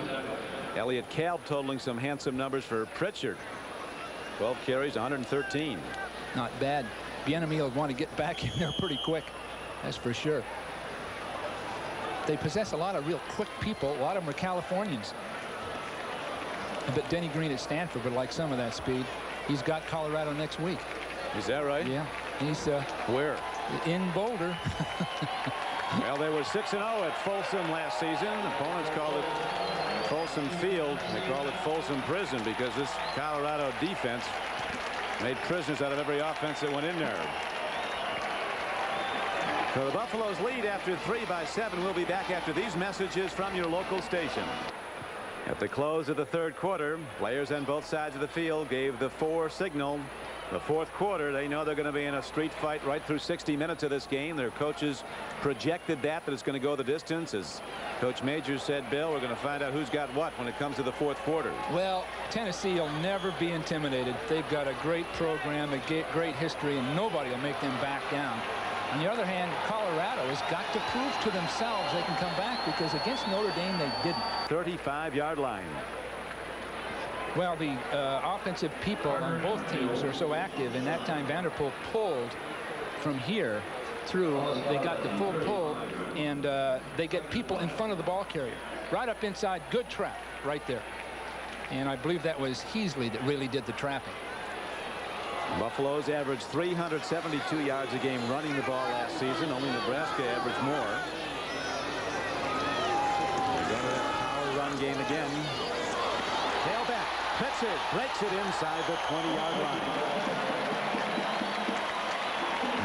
[SPEAKER 1] Elliot Kalb, totaling some handsome numbers for Pritchard. 12 carries, 113.
[SPEAKER 3] Not bad. Bieniemy will want to get back in there pretty quick. That's for sure. They possess a lot of real quick people. A lot of them are Californians. I bet Denny Green at Stanford would like some of that speed. He's got Colorado next week.
[SPEAKER 1] Is that right?
[SPEAKER 3] Yeah. He's
[SPEAKER 1] where?
[SPEAKER 3] In Boulder.
[SPEAKER 1] Well, they were 6-0 at Folsom last season. Opponents called it Folsom Field. They call it Folsom Prison because this Colorado defense made prisoners out of every offense that went in there. So the Buffaloes lead after 3 by 7. We'll be back after these messages from your local station. At the close of the 3rd quarter, players on both sides of the field gave the 4 signal. The 4th quarter, they know they're going to be in a street fight right through 60 minutes of this game. Their coaches projected that it's going to go the distance. As Coach Majors said, Bill, we're going to find out who's got what when it comes to the 4th quarter.
[SPEAKER 3] Well, Tennessee will never be intimidated. They've got a great program, a great history, and nobody will make them back down. On the other hand, Colorado has got to prove to themselves they can come back, because against Notre Dame they didn't.
[SPEAKER 1] 35-yard line.
[SPEAKER 3] Well, the offensive people on both teams are so active, and that time Vanderpool pulled from here through. They got the full pull, and they get people in front of the ball carrier. Right up inside, good trap right there. And I believe that was Heasley that really did the trapping.
[SPEAKER 1] Buffalo's averaged 372 yards a game running the ball last season. Only Nebraska averaged more. We're going to that power run game again. Tailback. Pritchard breaks it inside the 20-yard line.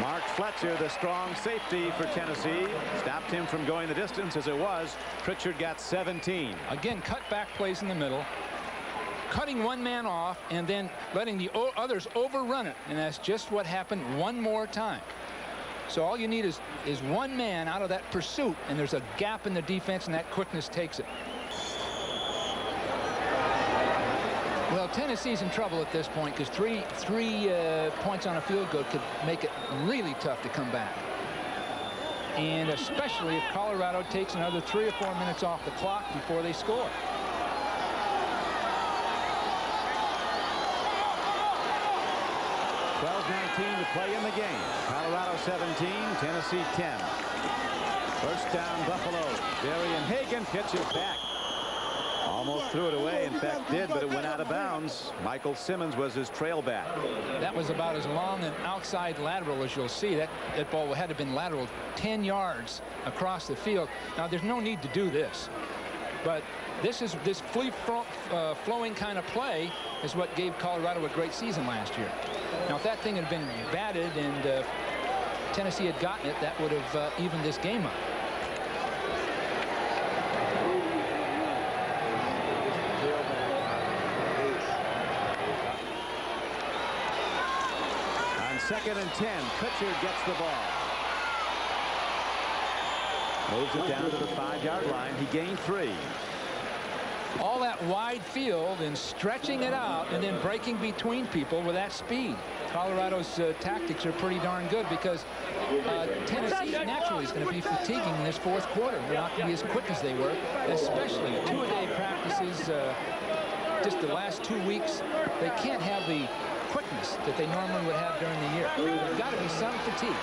[SPEAKER 1] Mark Fletcher, the strong safety for Tennessee, stopped him from going the distance as it was. Pritchard got 17.
[SPEAKER 3] Again, cutback plays in the middle. Cutting one man off and then letting the others overrun it. And that's just what happened one more time. So all you need is one man out of that pursuit, and there's a gap in the defense, and that quickness takes it. Well, Tennessee's in trouble at this point because three points on a field goal could make it really tough to come back. And especially if Colorado takes another 3 or 4 minutes off the clock before they score.
[SPEAKER 1] 12:19 to play in the game. Colorado 17, Tennessee 10. First down, Buffalo. Darien Hagan pitches back. Almost threw it away. In fact, did, but it went out of bounds. Michael Simmons was his trail back.
[SPEAKER 3] That was about as long an outside lateral as you'll see. That ball had to have been lateral 10 yards across the field. Now, there's no need to do this. But this flowing kind of play is what gave Colorado a great season last year. Now, if that thing had been batted and Tennessee had gotten it, that would have evened this game up.
[SPEAKER 1] On 2nd and 10, Pritchard gets the ball. Moves it down to the 5-yard line. He gained 3.
[SPEAKER 3] All that wide field and stretching it out and then breaking between people with that speed. Colorado's tactics are pretty darn good because Tennessee naturally is going to be fatiguing in this 4th quarter. They're not going to be as quick as they were, especially 2-a-day practices. Just the last 2 weeks, they can't have the quickness that they normally would have during the year. There's got to be some fatigue.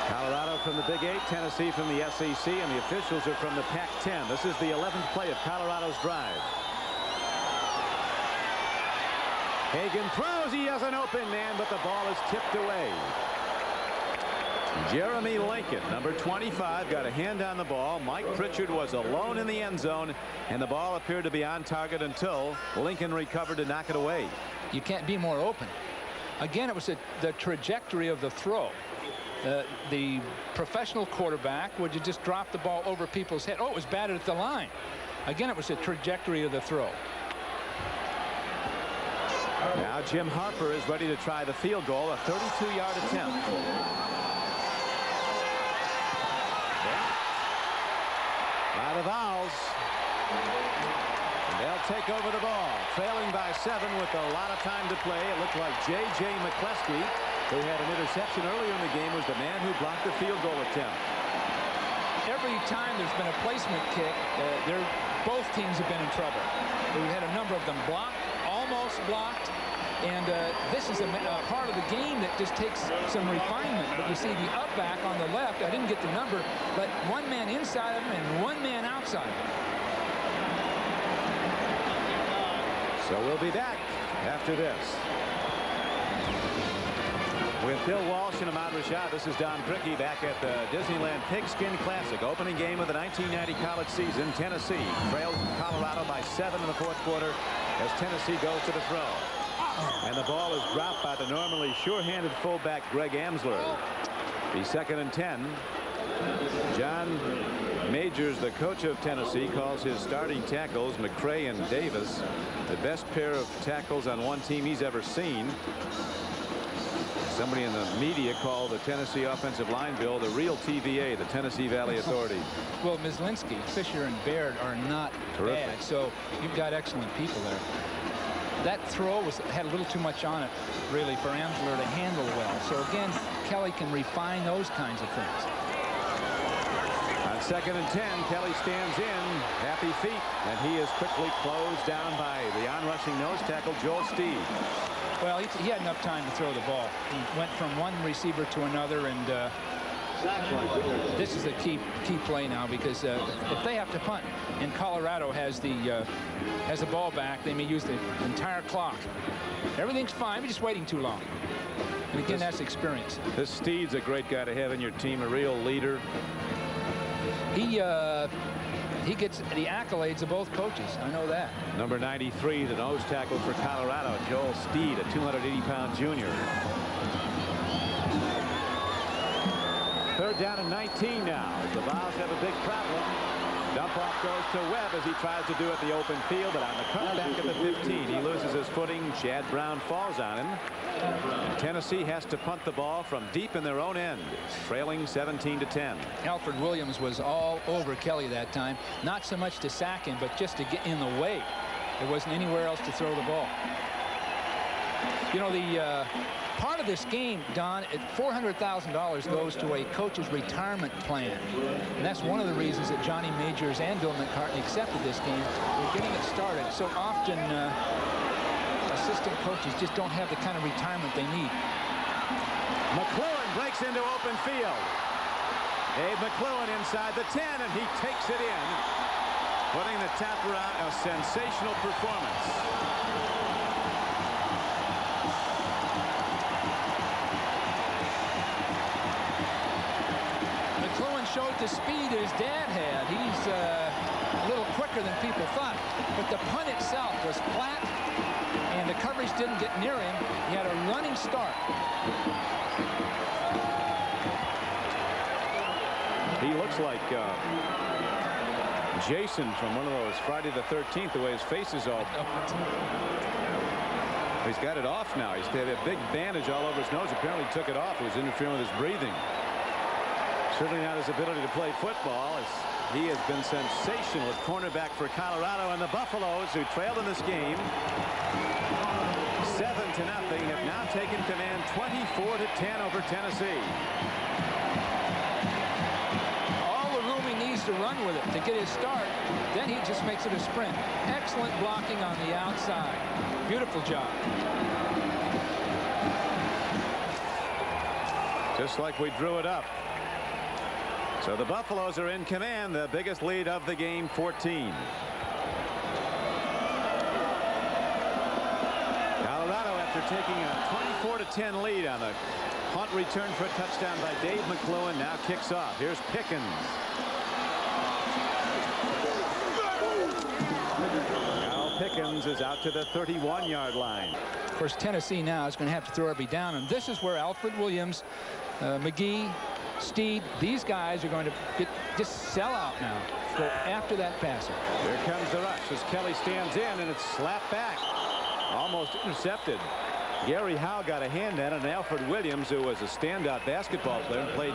[SPEAKER 1] Colorado from the Big 8, Tennessee from the SEC, and the officials are from the Pac-10. This is the 11th play of Colorado's drive. Hagan throws. He has an open man, but the ball is tipped away. Jeremy Lincoln, number 25, got a hand on the ball. Mike Pritchard was alone in the end zone, and the ball appeared to be on target until Lincoln recovered to knock it away.
[SPEAKER 3] You can't be more open. Again, it was the trajectory of the throw. The professional quarterback would you just drop the ball over people's head. Oh, it was batted at the line. Again, it was the trajectory of the throw.
[SPEAKER 1] Now Jim Harper is ready to try the field goal, a 32-yard attempt. By the Vols. They'll take over the ball, trailing by 7 with a lot of time to play. It looked like J.J. McCleskey, who had an interception earlier in the game, was the man who blocked the field goal attempt.
[SPEAKER 3] Every time there's been a placement kick, both teams have been in trouble. We've had a number of them blocked, almost blocked, and this is a part of the game that just takes some refinement. But you see the up back on the left, I didn't get the number, but one man inside of him and one man outside of him.
[SPEAKER 1] So we'll be back after this. With Bill Walsh and Ahmad Rashad, this is Don Crickey back at the Disneyland Pigskin Classic. Opening game of the 1990 college season. Tennessee trails Colorado by 7 in the 4th quarter as Tennessee goes to the throw. And the ball is dropped by the normally sure-handed fullback Greg Amsler. The 2nd and 10. John Majors, the coach of Tennessee, calls his starting tackles, McCray and Davis, the best pair of tackles on one team he's ever seen. Somebody in the media called the Tennessee offensive line, Bill, the real TVA, the Tennessee Valley Authority.
[SPEAKER 3] Well, Mislinski, Fisher, and Baird are not bad, so you've got excellent people there. That throw had a little too much on it, really, for Amsler to handle well. So, again, Kelly can refine those kinds of things.
[SPEAKER 1] On 2nd and 10. Kelly stands in. Happy feet. And he is quickly closed down by the on-rushing nose tackle, Joel Steed.
[SPEAKER 3] Well, he had enough time to throw the ball. He went from one receiver to another, and this is a key play now, because if they have to punt and Colorado has the ball back, they may use the entire clock. Everything's fine. We're just waiting too long. And again, that's experience.
[SPEAKER 1] This Steed's a great guy to have in your team, a real leader.
[SPEAKER 3] He gets the accolades of both coaches. I know that.
[SPEAKER 1] Number 93, the nose tackle for Colorado, Joel Steed, a 280-pound junior. 3rd down and 19 now. The Vols have a big problem. Dump off goes to Webb as he tries to do it in the open field, but on the cutback at the 15, he loses his footing. Chad Brown falls on him. And Tennessee has to punt the ball from deep in their own end, trailing 17-10.
[SPEAKER 3] Alfred Williams was all over Kelly that time. Not so much to sack him, but just to get in the way. There wasn't anywhere else to throw the ball. You know, the part of this game, Don, $400,000 goes to a coach's retirement plan. And that's one of the reasons that Johnny Majors and Bill McCartney accepted this game. They're getting it started. So often assistant coaches just don't have the kind of retirement they need.
[SPEAKER 1] McClellan breaks into open field. Abe McClellan inside the 10, and he takes it in, putting the tap around. A sensational performance.
[SPEAKER 3] Showed the speed that his dad had. He's a little quicker than people thought, but the punt itself was flat and the coverage didn't get near him. He had a running start.
[SPEAKER 1] He looks like Jason from one of those Friday the 13th, the way his face is all. He's got it off now. He's got a big bandage all over his nose. Apparently took it off. It was interfering with his breathing. Certainly not his ability to play football, as he has been sensational at cornerback for Colorado. And the Buffaloes, who trailed in this game 7-0, have now taken command 24-10 over Tennessee.
[SPEAKER 3] All the room he needs to run with it to get his start. Then he just makes it a sprint. Excellent blocking on the outside. Beautiful job.
[SPEAKER 1] Just like we drew it up. So the Buffaloes are in command, the biggest lead of the game, 14. Colorado, after taking a 24-10 lead on a punt return for a touchdown by Dave McClellan, now kicks off. Here's Pickens. Now Pickens is out to the 31-yard line.
[SPEAKER 3] Of course, Tennessee now is going to have to throw every down, and this is where Alfred Williams, McGee, Steed, these guys are going to just sell out now. Go after that passer.
[SPEAKER 1] Here comes the rush as Kelly stands in, and it's slapped back. Almost intercepted. Gary Howe got a hand at it, and Alfred Williams, who was a standout basketball player and played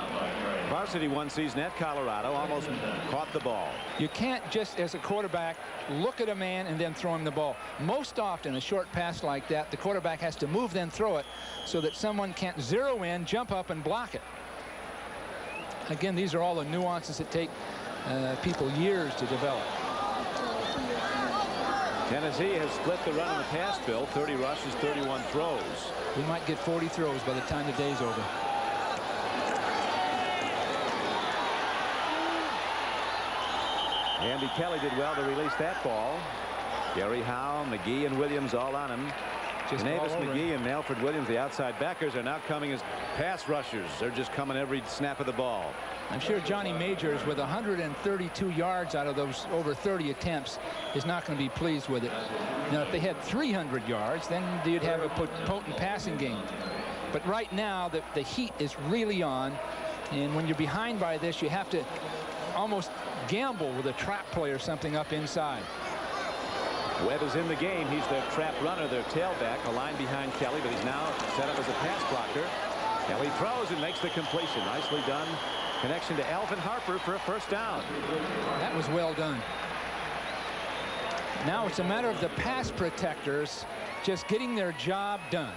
[SPEAKER 1] varsity one season at Colorado, almost caught the ball.
[SPEAKER 3] You can't just, as a quarterback, look at a man and then throw him the ball. Most often, a short pass like that, the quarterback has to move, then throw it, so that someone can't zero in, jump up, and block it. Again, these are all the nuances that take people years to develop.
[SPEAKER 1] Tennessee has split the run on the pass, Bill. 30 rushes, 31 throws.
[SPEAKER 3] We might get 40 throws by the time the day's over.
[SPEAKER 1] Andy Kelly did well to release that ball. Gary Howe, McGee, and Williams all on him. Navis McGee and Alfred Williams, the outside backers, are now coming as pass rushers. They're just coming every snap of the ball.
[SPEAKER 3] I'm sure Johnny Majors, with 132 yards out of those over 30 attempts, is not going to be pleased with it. Now, if they had 300 yards, then you'd have a potent passing game. But right now, the heat is really on. And when you're behind by this, you have to almost gamble with a trap play or something up inside.
[SPEAKER 1] Webb is in the game. He's their trap runner, their tailback, a line behind Kelly, but he's now set up as a pass blocker. Kelly throws and makes the completion. Nicely done. Connection to Alvin Harper for a first down.
[SPEAKER 3] That was well done. Now it's a matter of the pass protectors just getting their job done.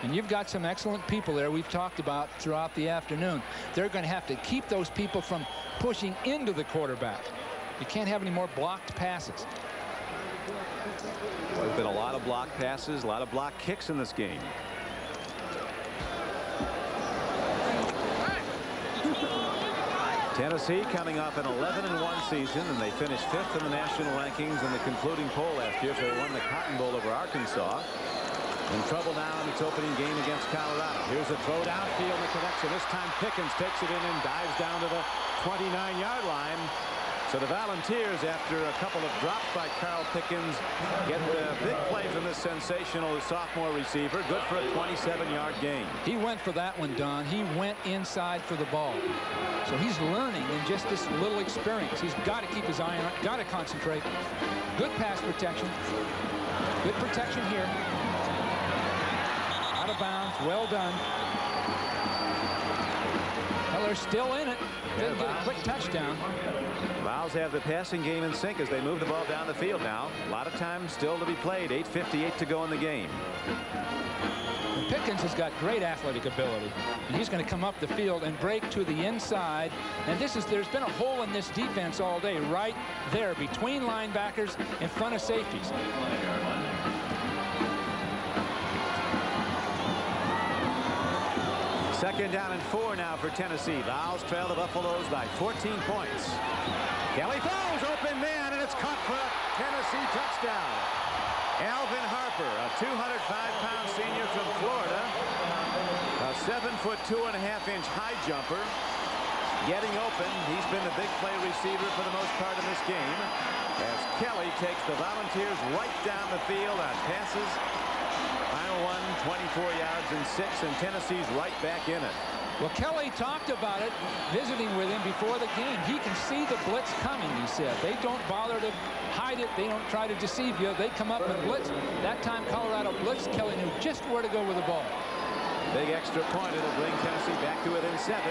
[SPEAKER 3] And you've got some excellent people there we've talked about throughout the afternoon. They're going to have to keep those people from pushing into the quarterback. You can't have any more blocked passes.
[SPEAKER 1] There's been a lot of block passes, a lot of block kicks in this game. Tennessee coming off an 11-1 season, and they finished 5th in the national rankings in the concluding poll last year. So they won the Cotton Bowl over Arkansas. In trouble now in its opening game against Colorado. Here's a throw downfield, the connection. This time Pickens takes it in and dives down to the 29-yard line. So the Volunteers, after a couple of drops by Carl Pickens, get a big play from this sensational sophomore receiver. Good for a 27-yard gain.
[SPEAKER 3] He went for that one, Don. He went inside for the ball. So he's learning in just this little experience. He's got to keep his eye on it, got to concentrate. Good pass protection. Good protection here. Out of bounds. Well done. Well, they're still in it. Didn't get a quick touchdown.
[SPEAKER 1] Vols have the passing game in sync as they move the ball down the field now. A lot of time still to be played. 8:58 to go in the game.
[SPEAKER 3] Pickens has got great athletic ability, and he's going to come up the field and break to the inside. And there's been a hole in this defense all day, right there between linebackers in front of safeties.
[SPEAKER 1] Second down and 4 now for Tennessee. Vols trail the Buffaloes by 14 points. Kelly throws, open man, and it's caught for a Tennessee touchdown. Alvin Harper, a 205-pound senior from Florida, a 7-foot 2.5-inch high jumper, getting open. He's been the big play receiver for the most part in this game, as Kelly takes the Volunteers right down the field on passes. Final one, 24 yards and 6, and Tennessee's right back in it.
[SPEAKER 3] Well, Kelly talked about it, visiting with him before the game. He can see the blitz coming, he said. They don't bother to hide it. They don't try to deceive you. They come up and blitz. That time Colorado blitzed. Kelly knew just where to go with the ball.
[SPEAKER 1] Big extra point. It'll bring Tennessee back to within 7.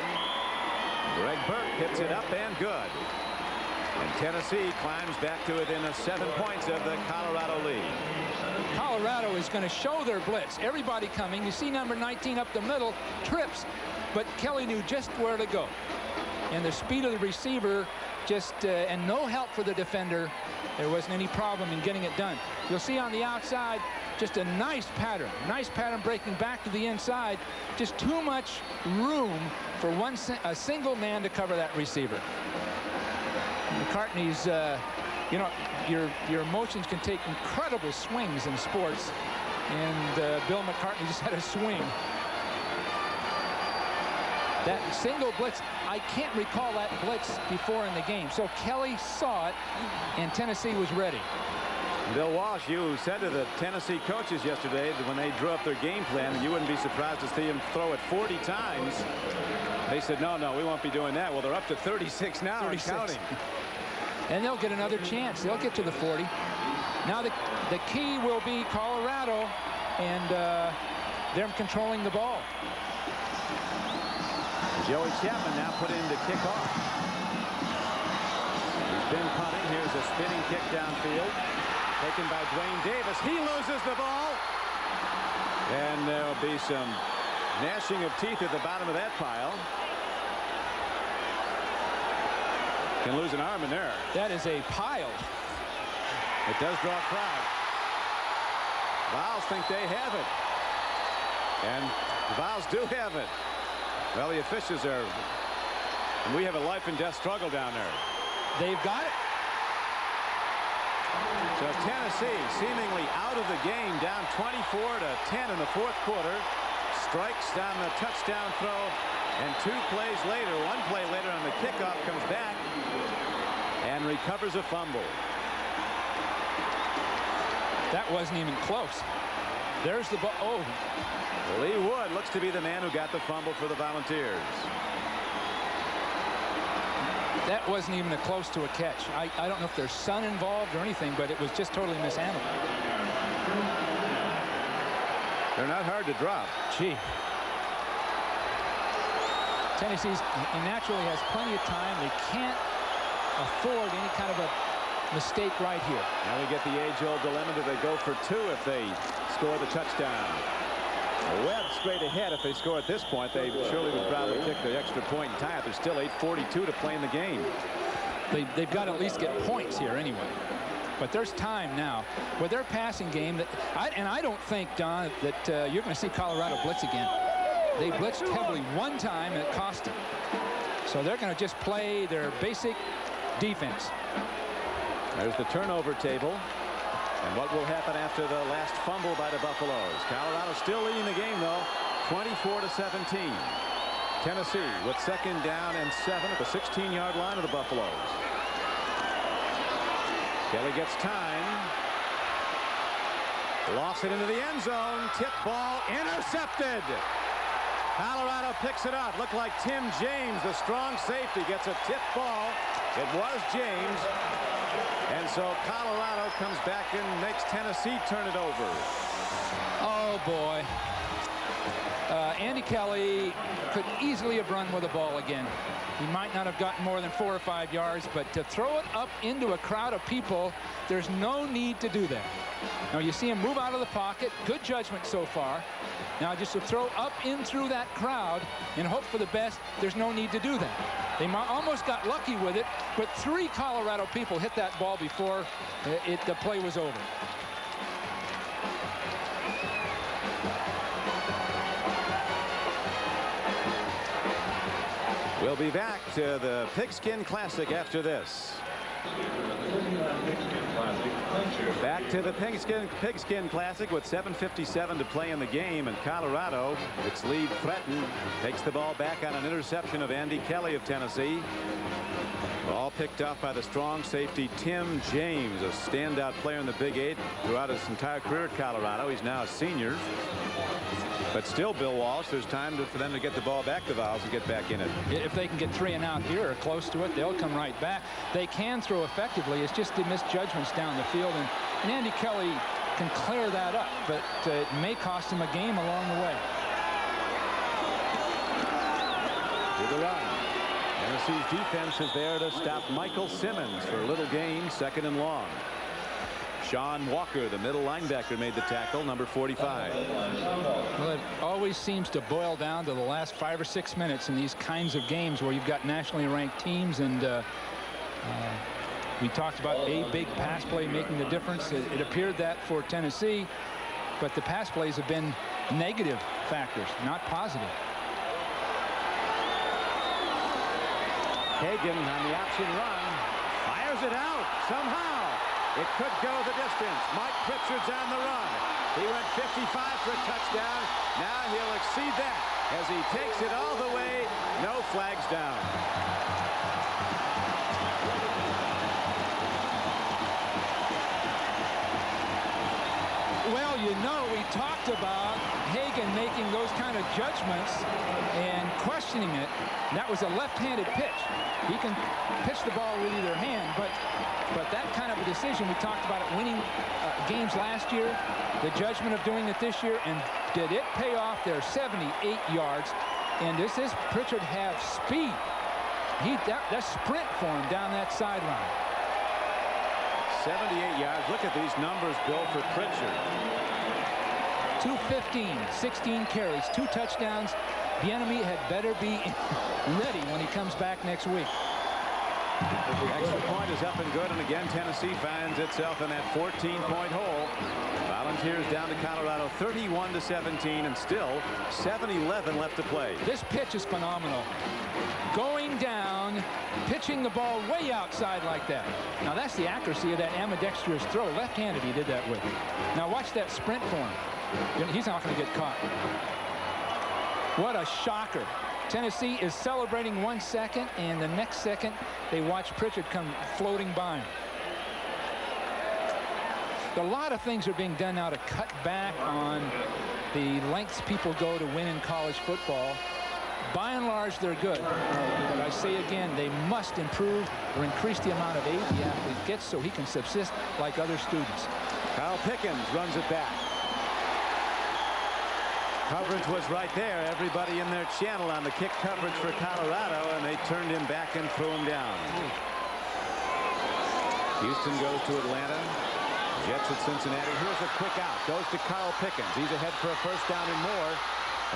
[SPEAKER 1] Greg Burke hits it up and good. And Tennessee climbs back to within 7 points of the Colorado lead.
[SPEAKER 3] Colorado is going to show their blitz. Everybody coming. You see number 19 up the middle, trips. But Kelly knew just where to go. And the speed of the receiver just, and no help for the defender. There wasn't any problem in getting it done. You'll see on the outside, just a nice pattern. Nice pattern breaking back to the inside. Just too much room for a single man to cover that receiver. McCartney's, you know, your emotions can take incredible swings in sports. And Bill McCartney just had a swing. That single blitz, I can't recall that blitz before in the game. So Kelly saw it, and Tennessee was ready.
[SPEAKER 1] Bill Walsh, you said to the Tennessee coaches yesterday that when they drew up their game plan, you wouldn't be surprised to see them throw it 40 times. They said, no, we won't be doing that. Well, they're up to 36 now 36. And counting.
[SPEAKER 3] And they'll get another chance. They'll get to the 40. Now the key will be Colorado and them controlling the ball.
[SPEAKER 1] Joey Chapman now put in to kick off. He's been punting. Here's a spinning kick downfield. Taken by Dwayne Davis. He loses the ball. And there'll be some gnashing of teeth at the bottom of that pile. Can lose an arm in there.
[SPEAKER 3] That is a pile.
[SPEAKER 1] It does draw a crowd. Vols think they have it. And the Vols do have it. Well, the officials are, and we have a life and death struggle down there.
[SPEAKER 3] They've got it.
[SPEAKER 1] So Tennessee seemingly out of the game, down 24-10 in the fourth quarter. Strikes on the touchdown throw, and 2 plays later, 1 play later on the kickoff, comes back and recovers a fumble.
[SPEAKER 3] That wasn't even close. There's the ball. Oh.
[SPEAKER 1] Lee Wood looks to be the man who got the fumble for the Volunteers.
[SPEAKER 3] That wasn't even close to a catch. I don't know if there's sun involved or anything, but it was just totally mishandled.
[SPEAKER 1] They're not hard to drop.
[SPEAKER 3] Gee. Tennessee's naturally has plenty of time. They can't afford any kind of a mistake right here.
[SPEAKER 1] Now we get the age-old dilemma. Do they go for 2 if they score the touchdown? Webb straight ahead. If they score at this point, they surely would probably kick the extra point and tie it. There's still 8:42 to play in the game.
[SPEAKER 3] They've got to at least get points here anyway. But there's time now with their passing game. And I don't think, Don, that you're going to see Colorado blitz again. They blitzed heavily one time and it cost them. So they're going to just play their basic defense.
[SPEAKER 1] There's the turnover table. And what will happen after the last fumble by the Buffaloes? Colorado still leading the game, though, 24-17. Tennessee with 2nd down and 7 at the 16-yard line of the Buffaloes. Kelly gets time. Lost it into the end zone. Tip ball intercepted. Colorado picks it up. Looked like Tim James, the strong safety, gets a tip ball. It was James. And so Colorado comes back and makes Tennessee turn it over.
[SPEAKER 3] Oh, boy. Andy Kelly could easily have run with the ball again. He might not have gotten more than 4 or 5 yards, but to throw it up into a crowd of people, there's no need to do that. Now, you see him move out of the pocket. Good judgment so far. Now, just to throw up in through that crowd and hope for the best, there's no need to do that. They almost got lucky with it, but 3 Colorado people hit that ball before the play was over.
[SPEAKER 1] We'll be back to the Pigskin Classic after this. Back to the Pigskin Classic with 7:57 to play in the game, and Colorado, its lead threatened, takes the ball back on an interception of Andy Kelly of Tennessee. Ball picked up by the strong safety Tim James, a standout player in the Big 8 throughout his entire career at Colorado. He's now a senior. But still, Bill Walsh, there's time for them to get the ball back, the Vols, and get back in it.
[SPEAKER 3] If they can get 3 and out here or close to it, they'll come right back. They can throw effectively. It's just the misjudgments down the field, and Andy Kelly can clear that up, but it may cost him a game along the way.
[SPEAKER 1] To the run. Tennessee's defense is there to stop Michael Simmons for a little gain, 2nd and long. Sean Walker, the middle linebacker, made the tackle, number 45.
[SPEAKER 3] Well, it always seems to boil down to the last 5 or 6 minutes in these kinds of games where you've got nationally ranked teams, and we talked about a big pass play making the difference. It appeared that for Tennessee, but the pass plays have been negative factors, not positive.
[SPEAKER 1] Hagan on the option run, fires it out somehow. It could go the distance. Mike Pritchard's on the run. He went 55 for a touchdown. Now he'll exceed that as he takes it all the way. No flags down.
[SPEAKER 3] Well, you know, we talked about Hagan making those kind of judgments and questioning it. That was a left-handed pitch. He can pitch the ball with either hand, but that kind of a decision, we talked about it winning games last year, the judgment of doing it this year, and did it pay off? There 78 yards, and does this Pritchard have speed? That sprint for him down that sideline.
[SPEAKER 1] 78 yards. Look at these numbers, Bill, for Pritchard.
[SPEAKER 3] 215, 16 carries, 2 touchdowns. The enemy had better be ready when he comes back next week.
[SPEAKER 1] The extra point is up and good, and again Tennessee finds itself in that 14-point hole. Volunteers down to Colorado 31-17, and still 7:11 left to play.
[SPEAKER 3] This pitch is phenomenal. Going down, pitching the ball way outside like that. Now that's the accuracy of that ambidextrous throw. Left-handed he did that with. Now watch that sprint for him. He's not going to get caught. What a shocker. Tennessee is celebrating 1 second, and the next second they watch Pritchard come floating by him. A lot of things are being done now to cut back on the lengths people go to win in college football. By and large, they're good. But I say again, they must improve or increase the amount of aid the athlete gets so he can subsist like other students.
[SPEAKER 1] Kyle Pickens runs it back. Coverage was right there. Everybody in their channel on the kick coverage for Colorado, and they turned him back and threw him down. Houston goes to Atlanta. Jets at Cincinnati. Here's a quick out. Goes to Carl Pickens. He's ahead for a first down and more,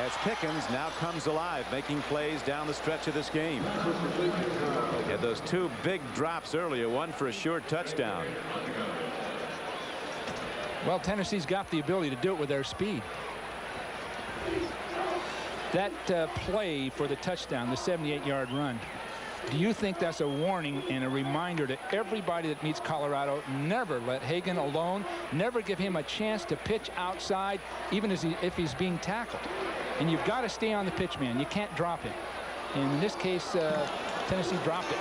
[SPEAKER 1] as Pickens now comes alive, making plays down the stretch of this game. He had those two big drops earlier, one for a sure touchdown.
[SPEAKER 3] Well, Tennessee's got the ability to do it with their speed. That play for the touchdown, the 78-yard run, do you think that's a warning and a reminder to everybody that meets Colorado? Never let Hagan alone. Never give him a chance to pitch outside, even if he's being tackled. And you've got to stay on the pitch, man. You can't drop him. And in this case, Tennessee dropped it.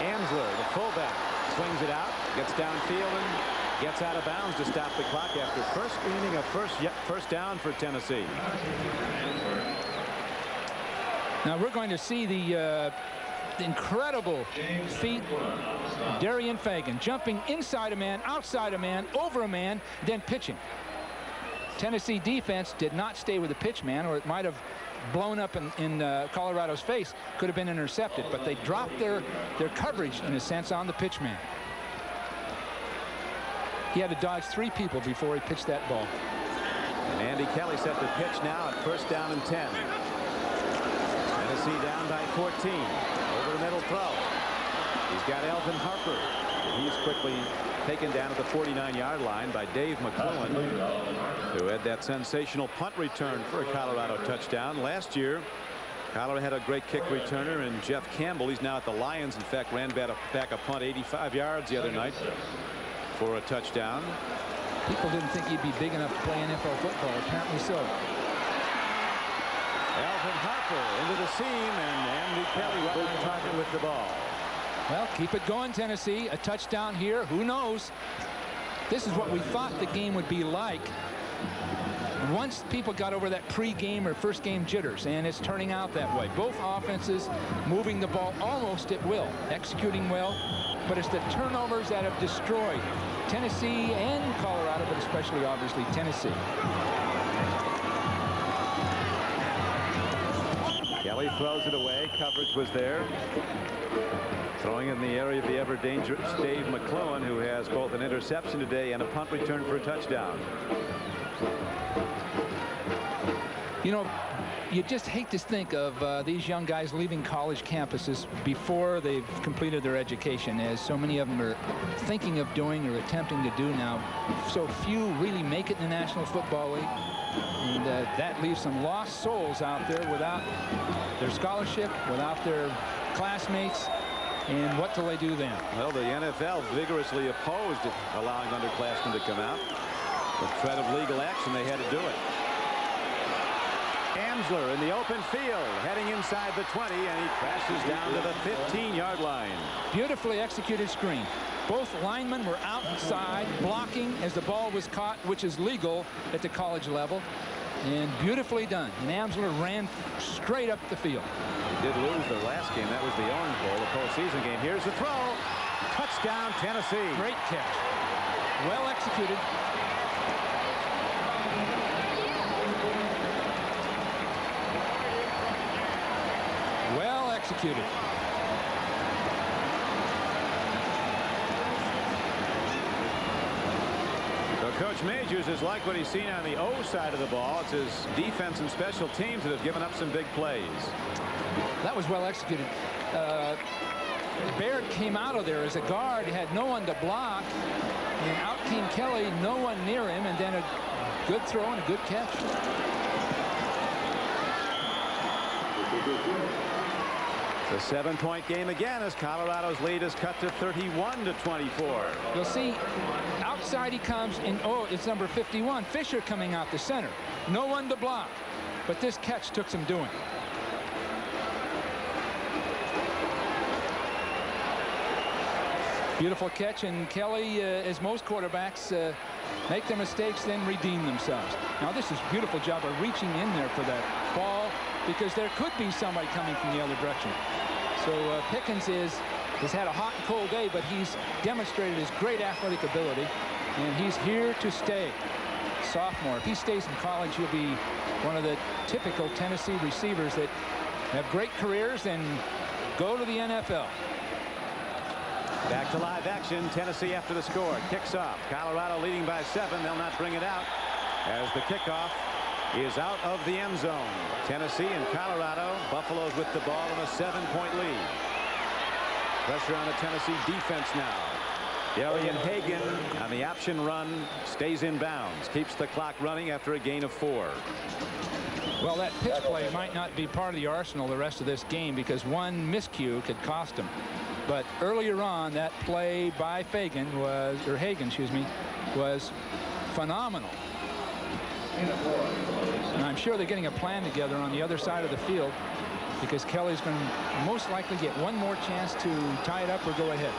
[SPEAKER 1] Amsler, the fullback, swings it out, gets downfield, and gets out of bounds to stop the clock after first inning of first down for Tennessee.
[SPEAKER 3] Now we're going to see the incredible feat, Darien Fagan jumping inside a man, outside a man, over a man, then pitching. Tennessee defense did not stay with the pitch man, or it might have blown up in Colorado's face, could have been intercepted, but they dropped their coverage in a sense on the pitch man. He had to dodge 3 people before he pitched that ball.
[SPEAKER 1] And Andy Kelly set the pitch now at first down and 10. Tennessee down by 14. Over the middle throw. He's got Elvin Harper. He's quickly taken down at the 49-yard line by Dave McClellan, who had that sensational punt return for a Colorado touchdown. Last year, Colorado had a great kick returner, and Jeff Campbell, he's now at the Lions. In fact, ran back a punt 85 yards the other night for a touchdown.
[SPEAKER 3] People didn't think he'd be big enough to play NFL football. Apparently so.
[SPEAKER 1] Elvin Harper into the seam, and Andy Kelly right on target with the ball.
[SPEAKER 3] Well, keep it going, Tennessee. A touchdown here. Who knows? This is what we thought the game would be like once people got over that pre-game or first game jitters, and it's turning out that way. Both offenses moving the ball almost at will, executing well, but it's the turnovers that have destroyed Tennessee and Colorado, but especially obviously Tennessee.
[SPEAKER 1] Kelly throws it away. Coverage was there. Throwing in the area of the ever dangerous Dave McClellan, who has both an interception today and a punt return for a touchdown.
[SPEAKER 3] You know, you just hate to think of these young guys leaving college campuses before they've completed their education, as so many of them are thinking of doing or attempting to do now. So few really make it in the National Football League, and that leaves some lost souls out there without their scholarship, without their classmates. And what do they do then?
[SPEAKER 1] Well, the NFL vigorously opposed allowing underclassmen to come out. The threat of legal action, they had to do it. Amsler in the open field, heading inside the 20, and he crashes down to the 15-yard line.
[SPEAKER 3] Beautifully executed screen. Both linemen were outside blocking as the ball was caught, which is legal at the college level, and beautifully done. And Amsler ran straight up the field.
[SPEAKER 1] He did lose the last game. That was the Orange Bowl, the postseason game. Here's the throw. Touchdown, Tennessee.
[SPEAKER 3] Great catch. Well executed. Well executed.
[SPEAKER 1] So Coach Majors is like what he's seen on the O side of the ball. It's his defense and special teams that have given up some big plays.
[SPEAKER 3] That was well executed. Baird came out of there as a guard. He had no one to block. And out came Kelly, no one near him, and then a good throw and a good catch.
[SPEAKER 1] The 7-point game again as Colorado's lead is cut to 31-24.
[SPEAKER 3] You'll see outside he comes, and oh, it's number 51, Fisher, coming out the center. No one to block, but this catch took some doing. Beautiful catch, and Kelly, as most quarterbacks, make their mistakes, then redeem themselves. Now this is a beautiful job of reaching in there for that ball, because there could be somebody coming from the other direction. So Pickens has had a hot and cold day, but he's demonstrated his great athletic ability, and he's here to stay. Sophomore. If he stays in college, he'll be one of the typical Tennessee receivers that have great careers and go to the NFL.
[SPEAKER 1] Back to live action. Tennessee after the score. Kicks off. Colorado leading by 7. They'll not bring it out as the kickoff is out of the end zone. Tennessee and Colorado. Buffaloes with the ball in a 7-point lead. Pressure on the Tennessee defense now. Darien Hagan on the option run stays in bounds. Keeps the clock running after a gain of 4.
[SPEAKER 3] Well, that pitch play might not be part of the arsenal the rest of this game because one miscue could cost them. But earlier on, that play by Hagan, excuse me, was phenomenal. And I'm sure they're getting a plan together on the other side of the field because Kelly's going to most likely get one more chance to tie it up or go ahead.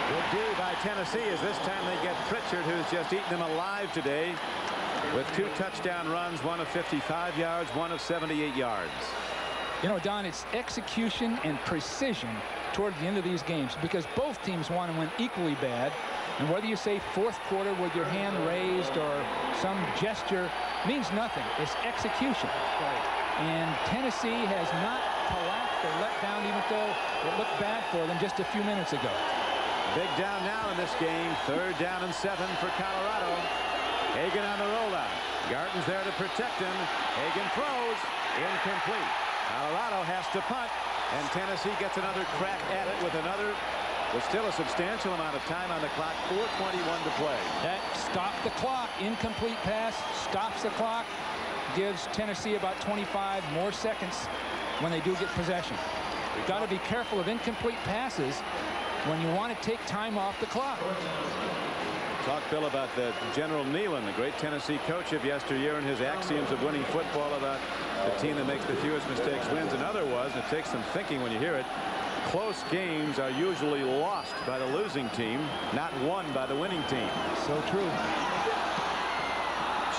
[SPEAKER 1] Good do by Tennessee as this time they get Pritchard, who's just eaten them alive today with 2 touchdown runs, one of 55 yards, one of 78 yards.
[SPEAKER 3] You know, Don, it's execution and precision toward the end of these games because both teams want to win equally bad. And whether you say fourth quarter with your hand raised or some gesture means nothing. It's execution. Right. And Tennessee has not collapsed or let down, even though it looked bad for them just a few minutes ago.
[SPEAKER 1] Big down now in this game. 3rd down and 7 for Colorado. Hagan on the rollout. Garton's there to protect him. Hagan throws. Incomplete. Colorado has to punt, and Tennessee gets another crack at it with still a substantial amount of time on the clock. 4:21 to play. That
[SPEAKER 3] stopped the clock. Incomplete pass stops the clock. Gives Tennessee about 25 more seconds when they do get possession. You've got to be careful of incomplete passes when you want to take time off the clock.
[SPEAKER 1] Talk, Bill, about the General Nealon, the great Tennessee coach of yesteryear, and his axioms of winning football about the team that makes the fewest mistakes wins. Another was, and it takes some thinking when you hear it, close games are usually lost by the losing team, not won by the winning team.
[SPEAKER 3] So true.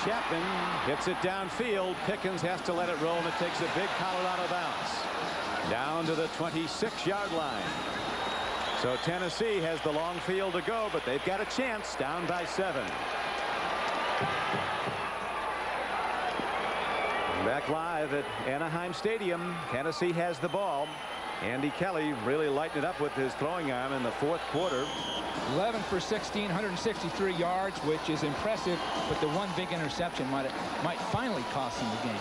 [SPEAKER 1] Chapman hits it downfield. Pickens has to let it roll, and it takes a big Colorado bounce down to the 26-yard line. So Tennessee has the long field to go, but they've got a chance, down by 7. Back live at Anaheim Stadium. Tennessee has the ball. Andy Kelly really lighting it up with his throwing arm in the 4th quarter.
[SPEAKER 3] 11 for 16, 163 yards, which is impressive, but the one big interception might finally cost him the game.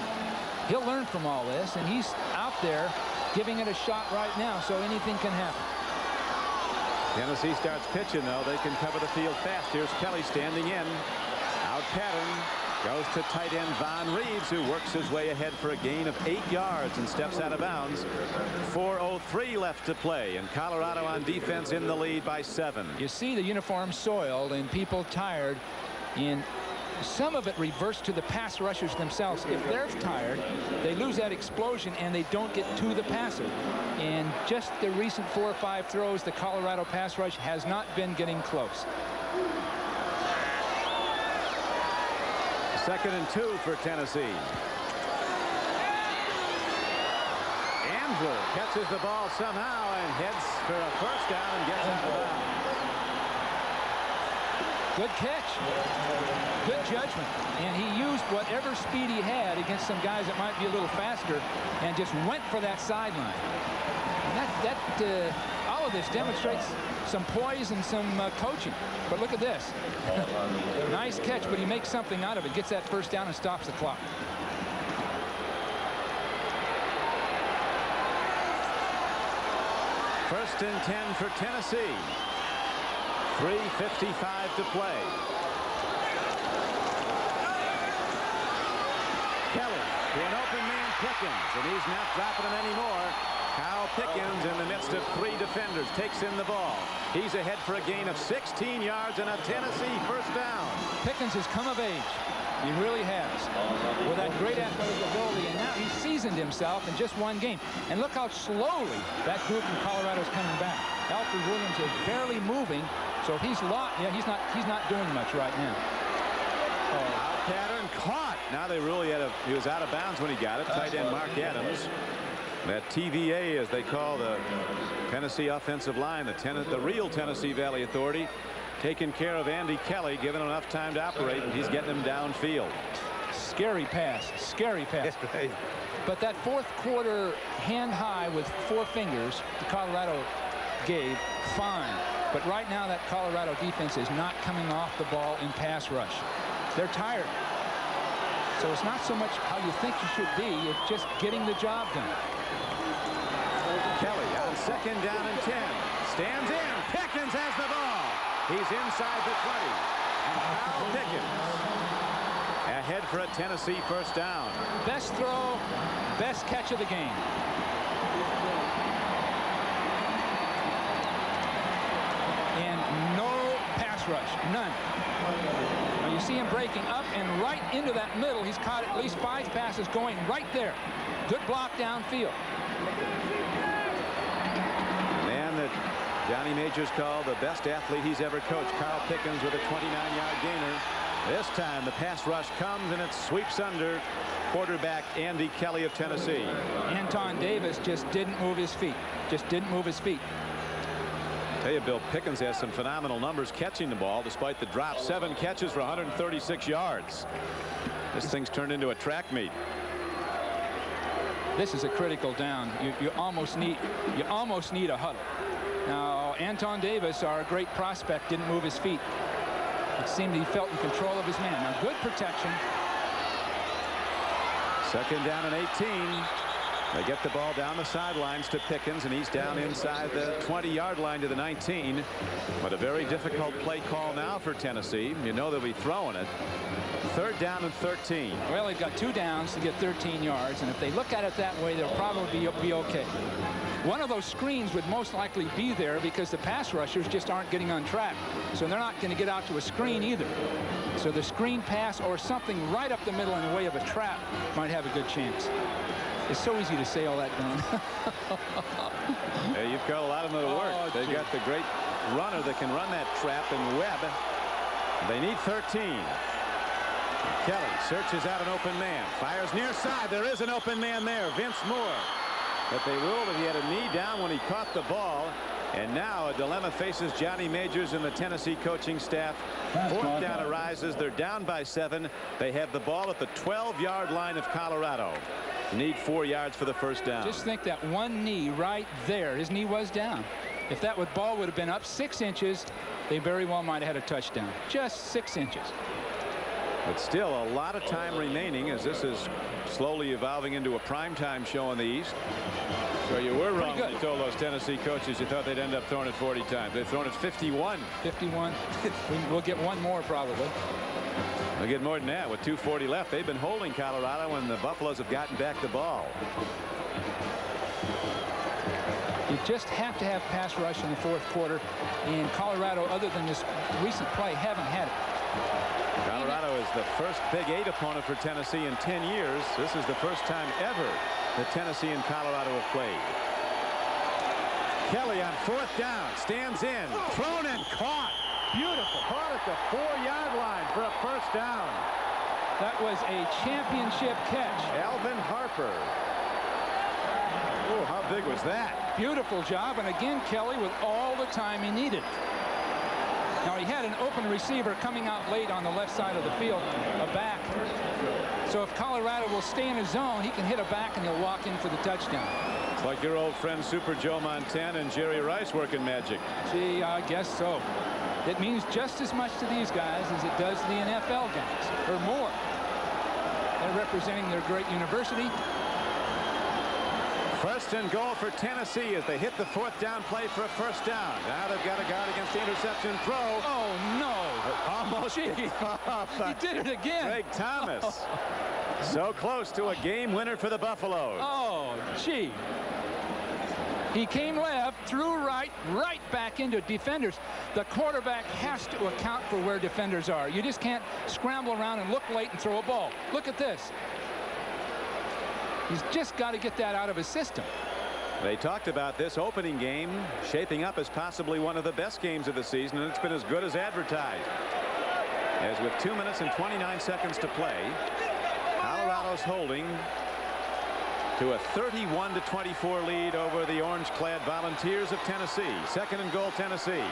[SPEAKER 3] He'll learn from all this, and he's out there giving it a shot right now, so anything can happen.
[SPEAKER 1] Tennessee starts pitching, though. They can cover the field fast. Here's Kelly standing in. Out pattern. Goes to tight end Von Reeves, who works his way ahead for a gain of 8 yards and steps out of bounds. 4:03 left to play, and Colorado on defense in the lead by 7.
[SPEAKER 3] You see the uniform soiled and people tired, and some of it reverts to the pass rushers themselves. If they're tired, they lose that explosion and they don't get to the passer. And just the recent 4 or 5 throws, the Colorado pass rush has not been getting close.
[SPEAKER 1] 2nd and 2 for Tennessee. Andrew catches the ball somehow and heads for a 1st down and gets out of bounds.
[SPEAKER 3] Good catch. Good judgment. And he used whatever speed he had against some guys that might be a little faster and just went for that sideline. And all of this demonstrates some poise and some coaching. But look at this. Nice catch, but he makes something out of it. Gets that 1st down and stops the clock.
[SPEAKER 1] First and 10 for Tennessee. 3:55 to play. Kelly to an open man, Pickens, and he's not dropping him anymore. Kyle Pickens, in the midst of 3 defenders, takes in the ball. He's ahead for a gain of 16 yards and a Tennessee 1st down.
[SPEAKER 3] Pickens has come of age. He really has. With that great athletic ability, and now he's seasoned himself in just 1 game. And look how slowly that group in Colorado is coming back. Alfred Williams is barely moving, so if he's locked, yeah, he's not doing much right now.
[SPEAKER 1] Out pattern caught. Now they really he was out of bounds when he got it. Tight end Mark Adams. That TVA, as they call the Tennessee offensive line, the real Tennessee Valley Authority, taking care of Andy Kelly, giving him enough time to operate, and he's getting him downfield.
[SPEAKER 3] Scary pass. Scary pass.
[SPEAKER 1] Right.
[SPEAKER 3] But that 4th quarter hand high with 4 fingers, the Colorado Gabe, fine. But right now that Colorado defense is not coming off the ball in pass rush. They're tired. So it's not so much how you think you should be, it's just getting the job done.
[SPEAKER 1] Kelly on 2nd down and 10. Stands in. Pickens has the ball. He's inside the 20. And Kyle Pickens ahead for a Tennessee first down.
[SPEAKER 3] Best throw, best catch of the game. And no pass rush, none. Now you see him breaking up and right into that middle. He's caught at least 5 passes going right there. Good block downfield.
[SPEAKER 1] Man that Johnny Majors called the best athlete he's ever coached. Kyle Pickens with a 29-yard gainer. This time the pass rush comes and it sweeps under quarterback Andy Kelly of Tennessee.
[SPEAKER 3] Anton Davis just didn't move his feet. Just didn't move his feet.
[SPEAKER 1] Tell you, Bill, Pickens has some phenomenal numbers catching the ball despite the drop. 7 catches for 136 yards. This thing's turned into a track meet.
[SPEAKER 3] This is a critical down. You almost need a huddle. Now Anton Davis, our great prospect, didn't move his feet. It seemed he felt in control of his man. Now good protection.
[SPEAKER 1] 2nd down and 18. They get the ball down the sidelines to Pickens, and he's down inside the 20-yard line to the 19. But a very difficult play call now for Tennessee. You know they'll be throwing it. 3rd down and 13.
[SPEAKER 3] Well, they've got 2 downs to get 13 yards, and if they look at it that way, they'll probably be okay. One of those screens would most likely be there because the pass rushers just aren't getting on track. So they're not going to get out to a screen either. So the screen pass or something right up the middle in the way of a trap might have a good chance. It's so easy to say all that, Don.
[SPEAKER 1] Yeah, you've got a lot of them to work.
[SPEAKER 3] Oh,
[SPEAKER 1] They've got the great runner that can run that trap in Webb. They need 13. Kelly searches out an open man. Fires near side. There is an open man there. Vince Moore. But they ruled that he had a knee down when he caught the ball. And now a dilemma faces Johnny Majors and the Tennessee coaching staff. 4th down arises. They're down by 7. They have the ball at the 12-yard line of Colorado. Need 4 yards for the first down.
[SPEAKER 3] Just think that one knee right there. His knee was down. If that ball would have been up 6 inches, they very well might have had a touchdown. Just 6 inches.
[SPEAKER 1] But still a lot of time remaining as this is slowly evolving into a primetime show in the East. So you were wrong when you told those Tennessee coaches you thought they'd end up throwing it 40 times. They've thrown it 51.
[SPEAKER 3] 51. We'll get one more probably.
[SPEAKER 1] They'll get more than that with 2:40 left. They've been holding Colorado when the Buffaloes have gotten back the ball.
[SPEAKER 3] You just have to have pass rush in the 4th quarter. And Colorado, other than this recent play, haven't had it.
[SPEAKER 1] Colorado is the first Big 8 opponent for Tennessee in 10 years. This is the first time ever that Tennessee and Colorado have played. Kelly on 4th down. Stands in. Thrown and caught. Beautiful. Caught at the 4-yard line for a first down.
[SPEAKER 3] That was a championship catch.
[SPEAKER 1] Alvin Harper. Oh, how big was that?
[SPEAKER 3] Beautiful job. And again, Kelly with all the time he needed. Now he had an open receiver coming out late on the left side of the field, a back. So if Colorado will stay in his zone, he can hit a back and he'll walk in for the touchdown.
[SPEAKER 1] It's like your old friend Super Joe Montana and Jerry Rice working magic.
[SPEAKER 3] Gee, I guess so. It means just as much to these guys as it does to the NFL guys, or more. They're representing their great university.
[SPEAKER 1] 1st and goal for Tennessee as they hit the 4th down play for a first down. Now they've got a guard against the interception throw.
[SPEAKER 3] Oh, no.
[SPEAKER 1] Almost.
[SPEAKER 3] Gee, he did it again.
[SPEAKER 1] Greg Thomas. So close to a game winner for the Buffaloes.
[SPEAKER 3] Oh, gee. He came left, threw right back into defenders. The quarterback has to account for where defenders are. You just can't scramble around and look late and throw a ball. Look at this. He's just got to get that out of his system.
[SPEAKER 1] They talked about this opening game shaping up as possibly one of the best games of the season, and it's been as good as advertised. As with 2 minutes and 29 seconds to play, Colorado's holding to a 31-24 lead over the orange-clad Volunteers of Tennessee. 2nd and goal, Tennessee.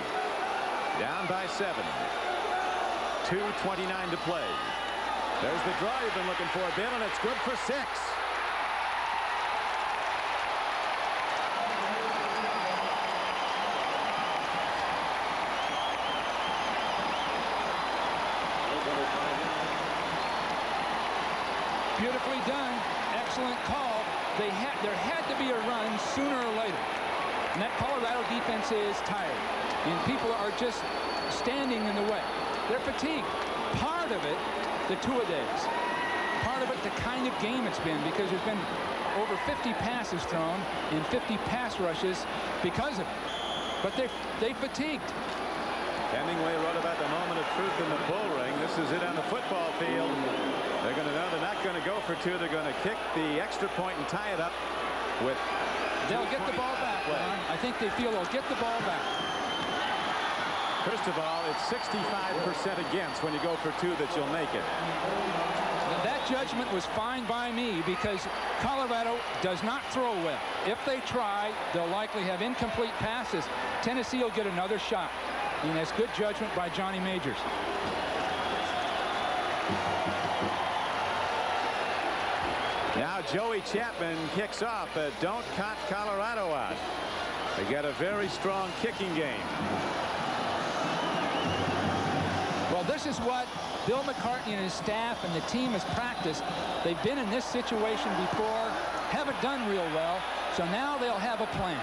[SPEAKER 1] Down by 7. 2:29 to play. There's the draw you've been looking for, Bill, and it's good for 6.
[SPEAKER 3] done. Excellent call. There had to be a run sooner or later. And that Colorado defense is tired. And people are just standing in the way. They're fatigued. Part of it, the two-a-days. Part of it, the kind of game it's been, because there's been over 50 passes thrown and 50 pass rushes because of it. But they fatigued.
[SPEAKER 1] Hemingway wrote about the moment of truth in the bull ring. This is it on the football field. They're going to know they're not going to go for two. They're going to kick the extra point and tie it up with.
[SPEAKER 3] They'll get the ball back, Ron. I think they feel they'll get the ball back.
[SPEAKER 1] First of all, it's 65% against when you go for two that you'll make it.
[SPEAKER 3] That judgment was fine by me because Colorado does not throw well. If they try, they'll likely have incomplete passes. Tennessee will get another shot. And that's good judgment by Johnny Majors.
[SPEAKER 1] Now Joey Chapman kicks off. Don't count Colorado out. They got a very strong kicking game.
[SPEAKER 3] Well, this is what Bill McCartney and his staff and the team has practiced. They've been in this situation before, haven't done real well, so now they'll have a plan.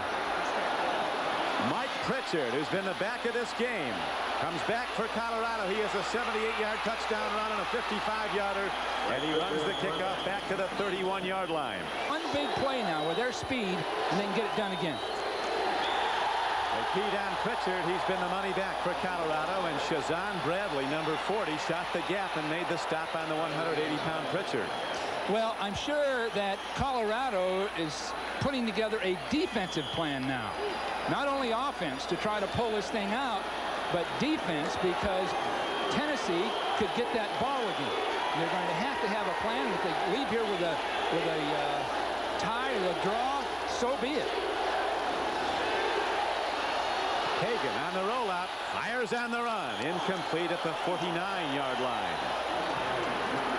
[SPEAKER 1] Mike Pritchard, who's been the back of this game, comes back for Colorado. He has a 78-yard touchdown run and a 55-yarder, and he runs the kickoff back to the 31-yard line.
[SPEAKER 3] One big play now with their speed, and then get it done again.
[SPEAKER 1] They keyed on Pritchard. He's been the money back for Colorado, and Shazan Bradley, number 40, shot the gap and made the stop on the 180-pound Pritchard.
[SPEAKER 3] Well, I'm sure that Colorado is putting together a defensive plan now. Not only offense to try to pull this thing out, but defense because Tennessee could get that ball again. They're going to have a plan. If they leave here with a tie or a draw, so be it.
[SPEAKER 1] Hagan on the rollout, fires on the run, incomplete at the 49-yard line.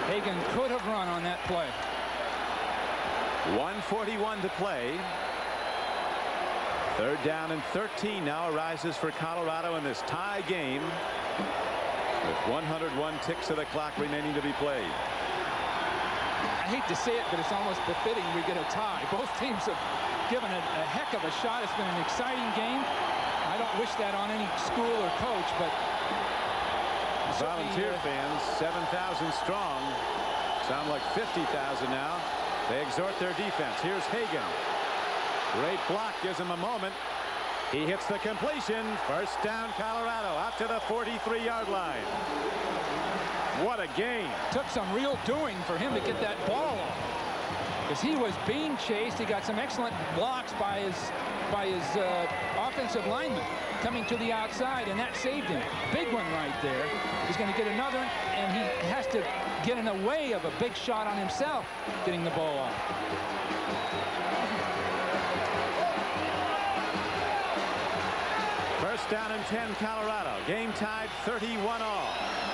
[SPEAKER 3] Hagan could have run on that play.
[SPEAKER 1] 1:41 to play. Third down and 13 now arises for Colorado in this tie game with 101 ticks of the clock remaining to be played.
[SPEAKER 3] I hate to say it, but it's almost befitting we get a tie. Both teams have given it a heck of a shot. It's been an exciting game. I don't wish that on any school or coach, but
[SPEAKER 1] Volunteer fans, 7,000 strong, sound like 50,000 now. They exhort their defense. Here's Hagan. Great block, gives him a moment. He hits the completion. First down, Colorado, out to the 43-yard line. What a game.
[SPEAKER 3] Took some real doing for him to get that ball off, because he was being chased. He got some excellent blocks by his offensive lineman coming to the outside, and that saved him. Big one right there. He's going to get another, and he has to get in the way of a big shot on himself getting the ball off.
[SPEAKER 1] First down and 10, Colorado. Game tied 31 all.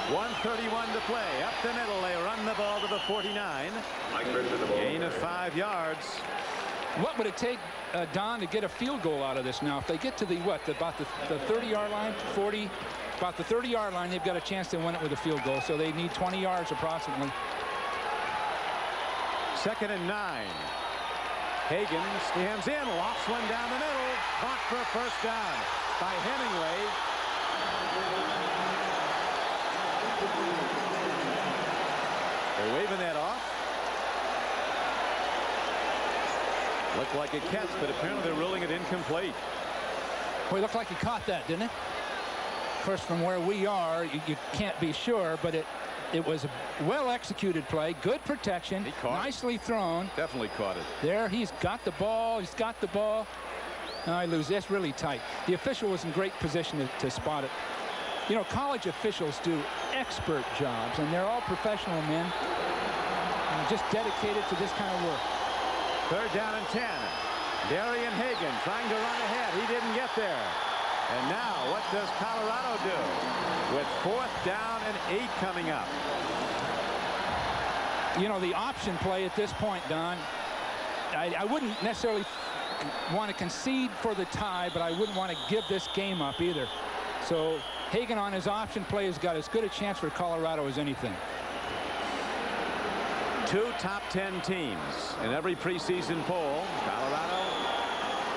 [SPEAKER 1] 1:31 to play. Up the middle, they run the ball to the 49. Gain of 5 yards.
[SPEAKER 3] What would it take, Don, to get a field goal out of this now? If they get to about the 30-yard line, 40, about the 30-yard line, they've got a chance to win it with a field goal. So they need 20 yards approximately.
[SPEAKER 1] 2nd and 9. Hagan stands in, lofts one down the middle. Caught for a first down by Hemingway. They're waving that off. Looked like a catch, but apparently they're ruling it incomplete.
[SPEAKER 3] Well, it looked like he caught that, didn't it? Of course, from where we are, you can't be sure, but it was a well-executed play. Good protection.
[SPEAKER 1] He caught
[SPEAKER 3] nicely thrown.
[SPEAKER 1] Definitely caught it.
[SPEAKER 3] There, he's got the ball. He's got the ball. No, I lose. That's really tight. The official was in great position to spot it. You know, college officials do expert jobs, and they're all professional men and just dedicated to this kind of work.
[SPEAKER 1] 3rd down and 10. Darien Hagan trying to run ahead. He didn't get there. And now, what does Colorado do? With 4th down and 8 coming up.
[SPEAKER 3] You know, the option play at this point, Don, I wouldn't necessarily want to concede for the tie, but I wouldn't want to give this game up either. So Hagan on his option play has got as good a chance for Colorado as anything.
[SPEAKER 1] Two top 10 teams in every preseason poll. Colorado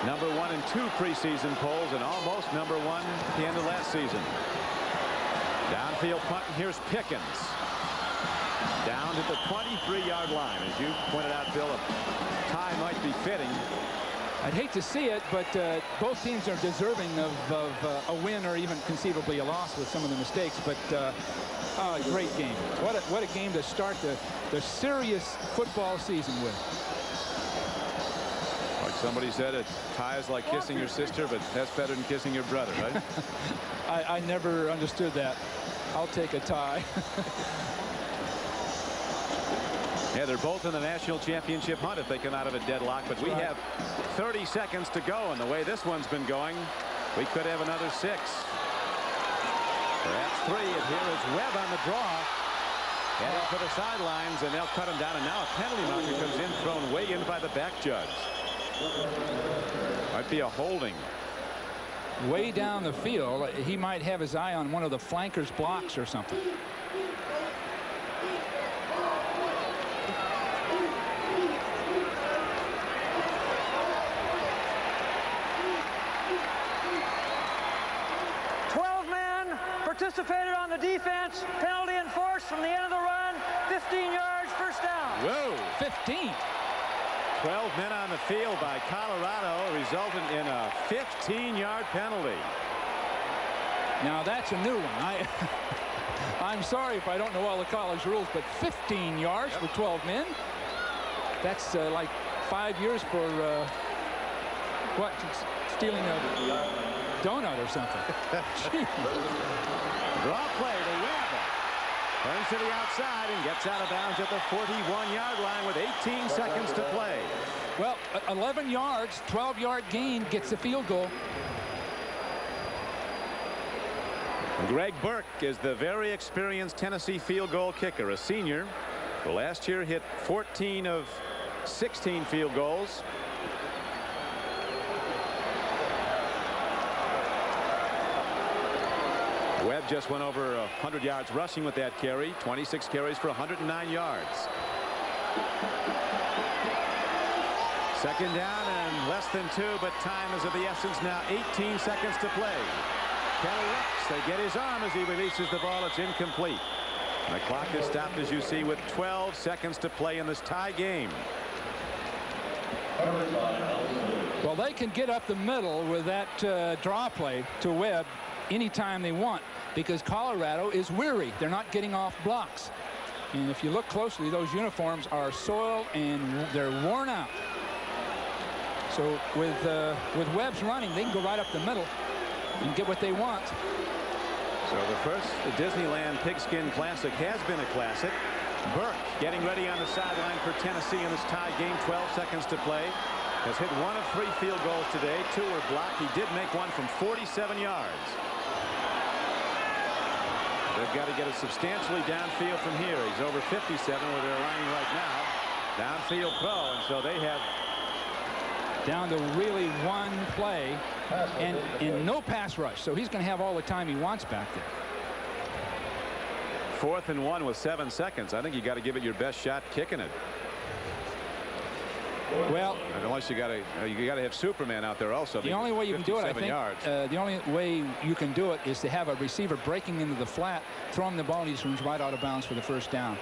[SPEAKER 1] #1 in 2 preseason polls and almost #1 at the end of last season. Downfield punt, and here's Pickens. Down to the 23-yard line. As you pointed out, Bill, a tie might be fitting.
[SPEAKER 3] I'd hate to see it, but both teams are deserving of a win or even conceivably a loss with some of the mistakes. But great game. What a game to start the serious football season with.
[SPEAKER 1] Like somebody said, a tie is like kissing your sister, but that's better than kissing your brother, right?
[SPEAKER 3] I never understood that. I'll take a tie.
[SPEAKER 1] Yeah, they're both in the national championship hunt if they come out of a deadlock, but we have 30 seconds to go, and the way this one's been going, we could have another 6. Perhaps 3, and here is Webb on the draw. Heading for the sidelines, and they'll cut him down, and now a penalty marker comes in, thrown way in by the back judge. Might be a holding.
[SPEAKER 3] Way down the field, he might have his eye on one of the flankers' blocks or something.
[SPEAKER 5] Participated on the defense. Penalty enforced from the end of the run. 15 yards, first down.
[SPEAKER 1] Whoa.
[SPEAKER 3] 15.
[SPEAKER 1] 12 men on the field by Colorado, resulting in a 15-yard penalty.
[SPEAKER 3] Now that's a new one. I'm sorry if I don't know all the college rules, but 15 yards for 12 men. That's like 5 years for what? Stealing a donut or something.
[SPEAKER 1] Draw play to Webb. Turns to the outside and gets out of bounds at the 41-yard line with 18 seconds to play.
[SPEAKER 3] Well, 11 yards, 12-yard gain gets the field goal.
[SPEAKER 1] Greg Burke is the very experienced Tennessee field goal kicker, a senior who last year hit 14 of 16 field goals. Webb just went over 100 yards rushing with that carry. 26 carries for 109 yards. Second down and less than 2, but time is of the essence now. 18 seconds to play. Kelly looks. They get his arm as he releases the ball. It's incomplete. And the clock is stopped, as you see, with 12 seconds to play in this tie game.
[SPEAKER 3] Well, they can get up the middle with that draw play to Webb anytime they want, because Colorado is weary. They're not getting off blocks. And if you look closely, those uniforms are soiled and they're worn out. So with Webb's running, they can go right up the middle and get what they want.
[SPEAKER 1] So the first Disneyland Pigskin Classic has been a classic. Burke getting ready on the sideline for Tennessee in this tie game. 12 seconds to play. Has hit 1 of 3 field goals today. 2 were blocked. He did make 1 from 47 yards. They've got to get it substantially downfield from here. He's over 57 where they're lining right now. Downfield throw, and so they have
[SPEAKER 3] down to really 1 play and no pass rush. So he's going to have all the time he wants back there.
[SPEAKER 1] 4th and 1 with 7 seconds. I think you got to give it your best shot kicking it.
[SPEAKER 3] Well,
[SPEAKER 1] unless you got to have Superman out there also.
[SPEAKER 3] The only way you can do it, I think, the only way you can do it is to have a receiver breaking into the flat, throw him the ball, and he just runs right out of bounds for the first down.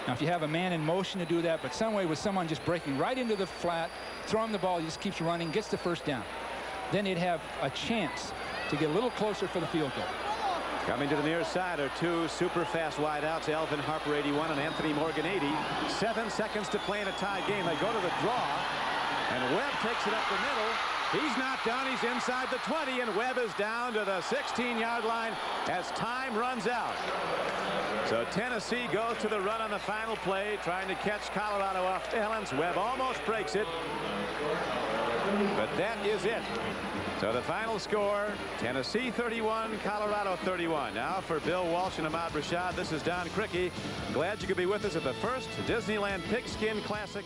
[SPEAKER 3] Now, if you have a man in motion to do that, but some way with someone just breaking right into the flat, throw him the ball, he just keeps running, gets the first down. Then he'd have a chance to get a little closer for the field goal.
[SPEAKER 1] Coming to the near side are 2 super fast wideouts, Alvin Harper 81 and Anthony Morgan 80. 7 seconds to play in a tie game. They go to the draw, and Webb takes it up the middle. He's not done. He's inside the 20, and Webb is down to the 16-yard line as time runs out. So Tennessee goes to the run on the final play, trying to catch Colorado off balance. Webb almost breaks it, but that is it. So the final score, Tennessee 31, Colorado 31. Now for Bill Walsh and Ahmad Rashad, this is Don Criqui. Glad you could be with us at the first Disneyland Pigskin Classic.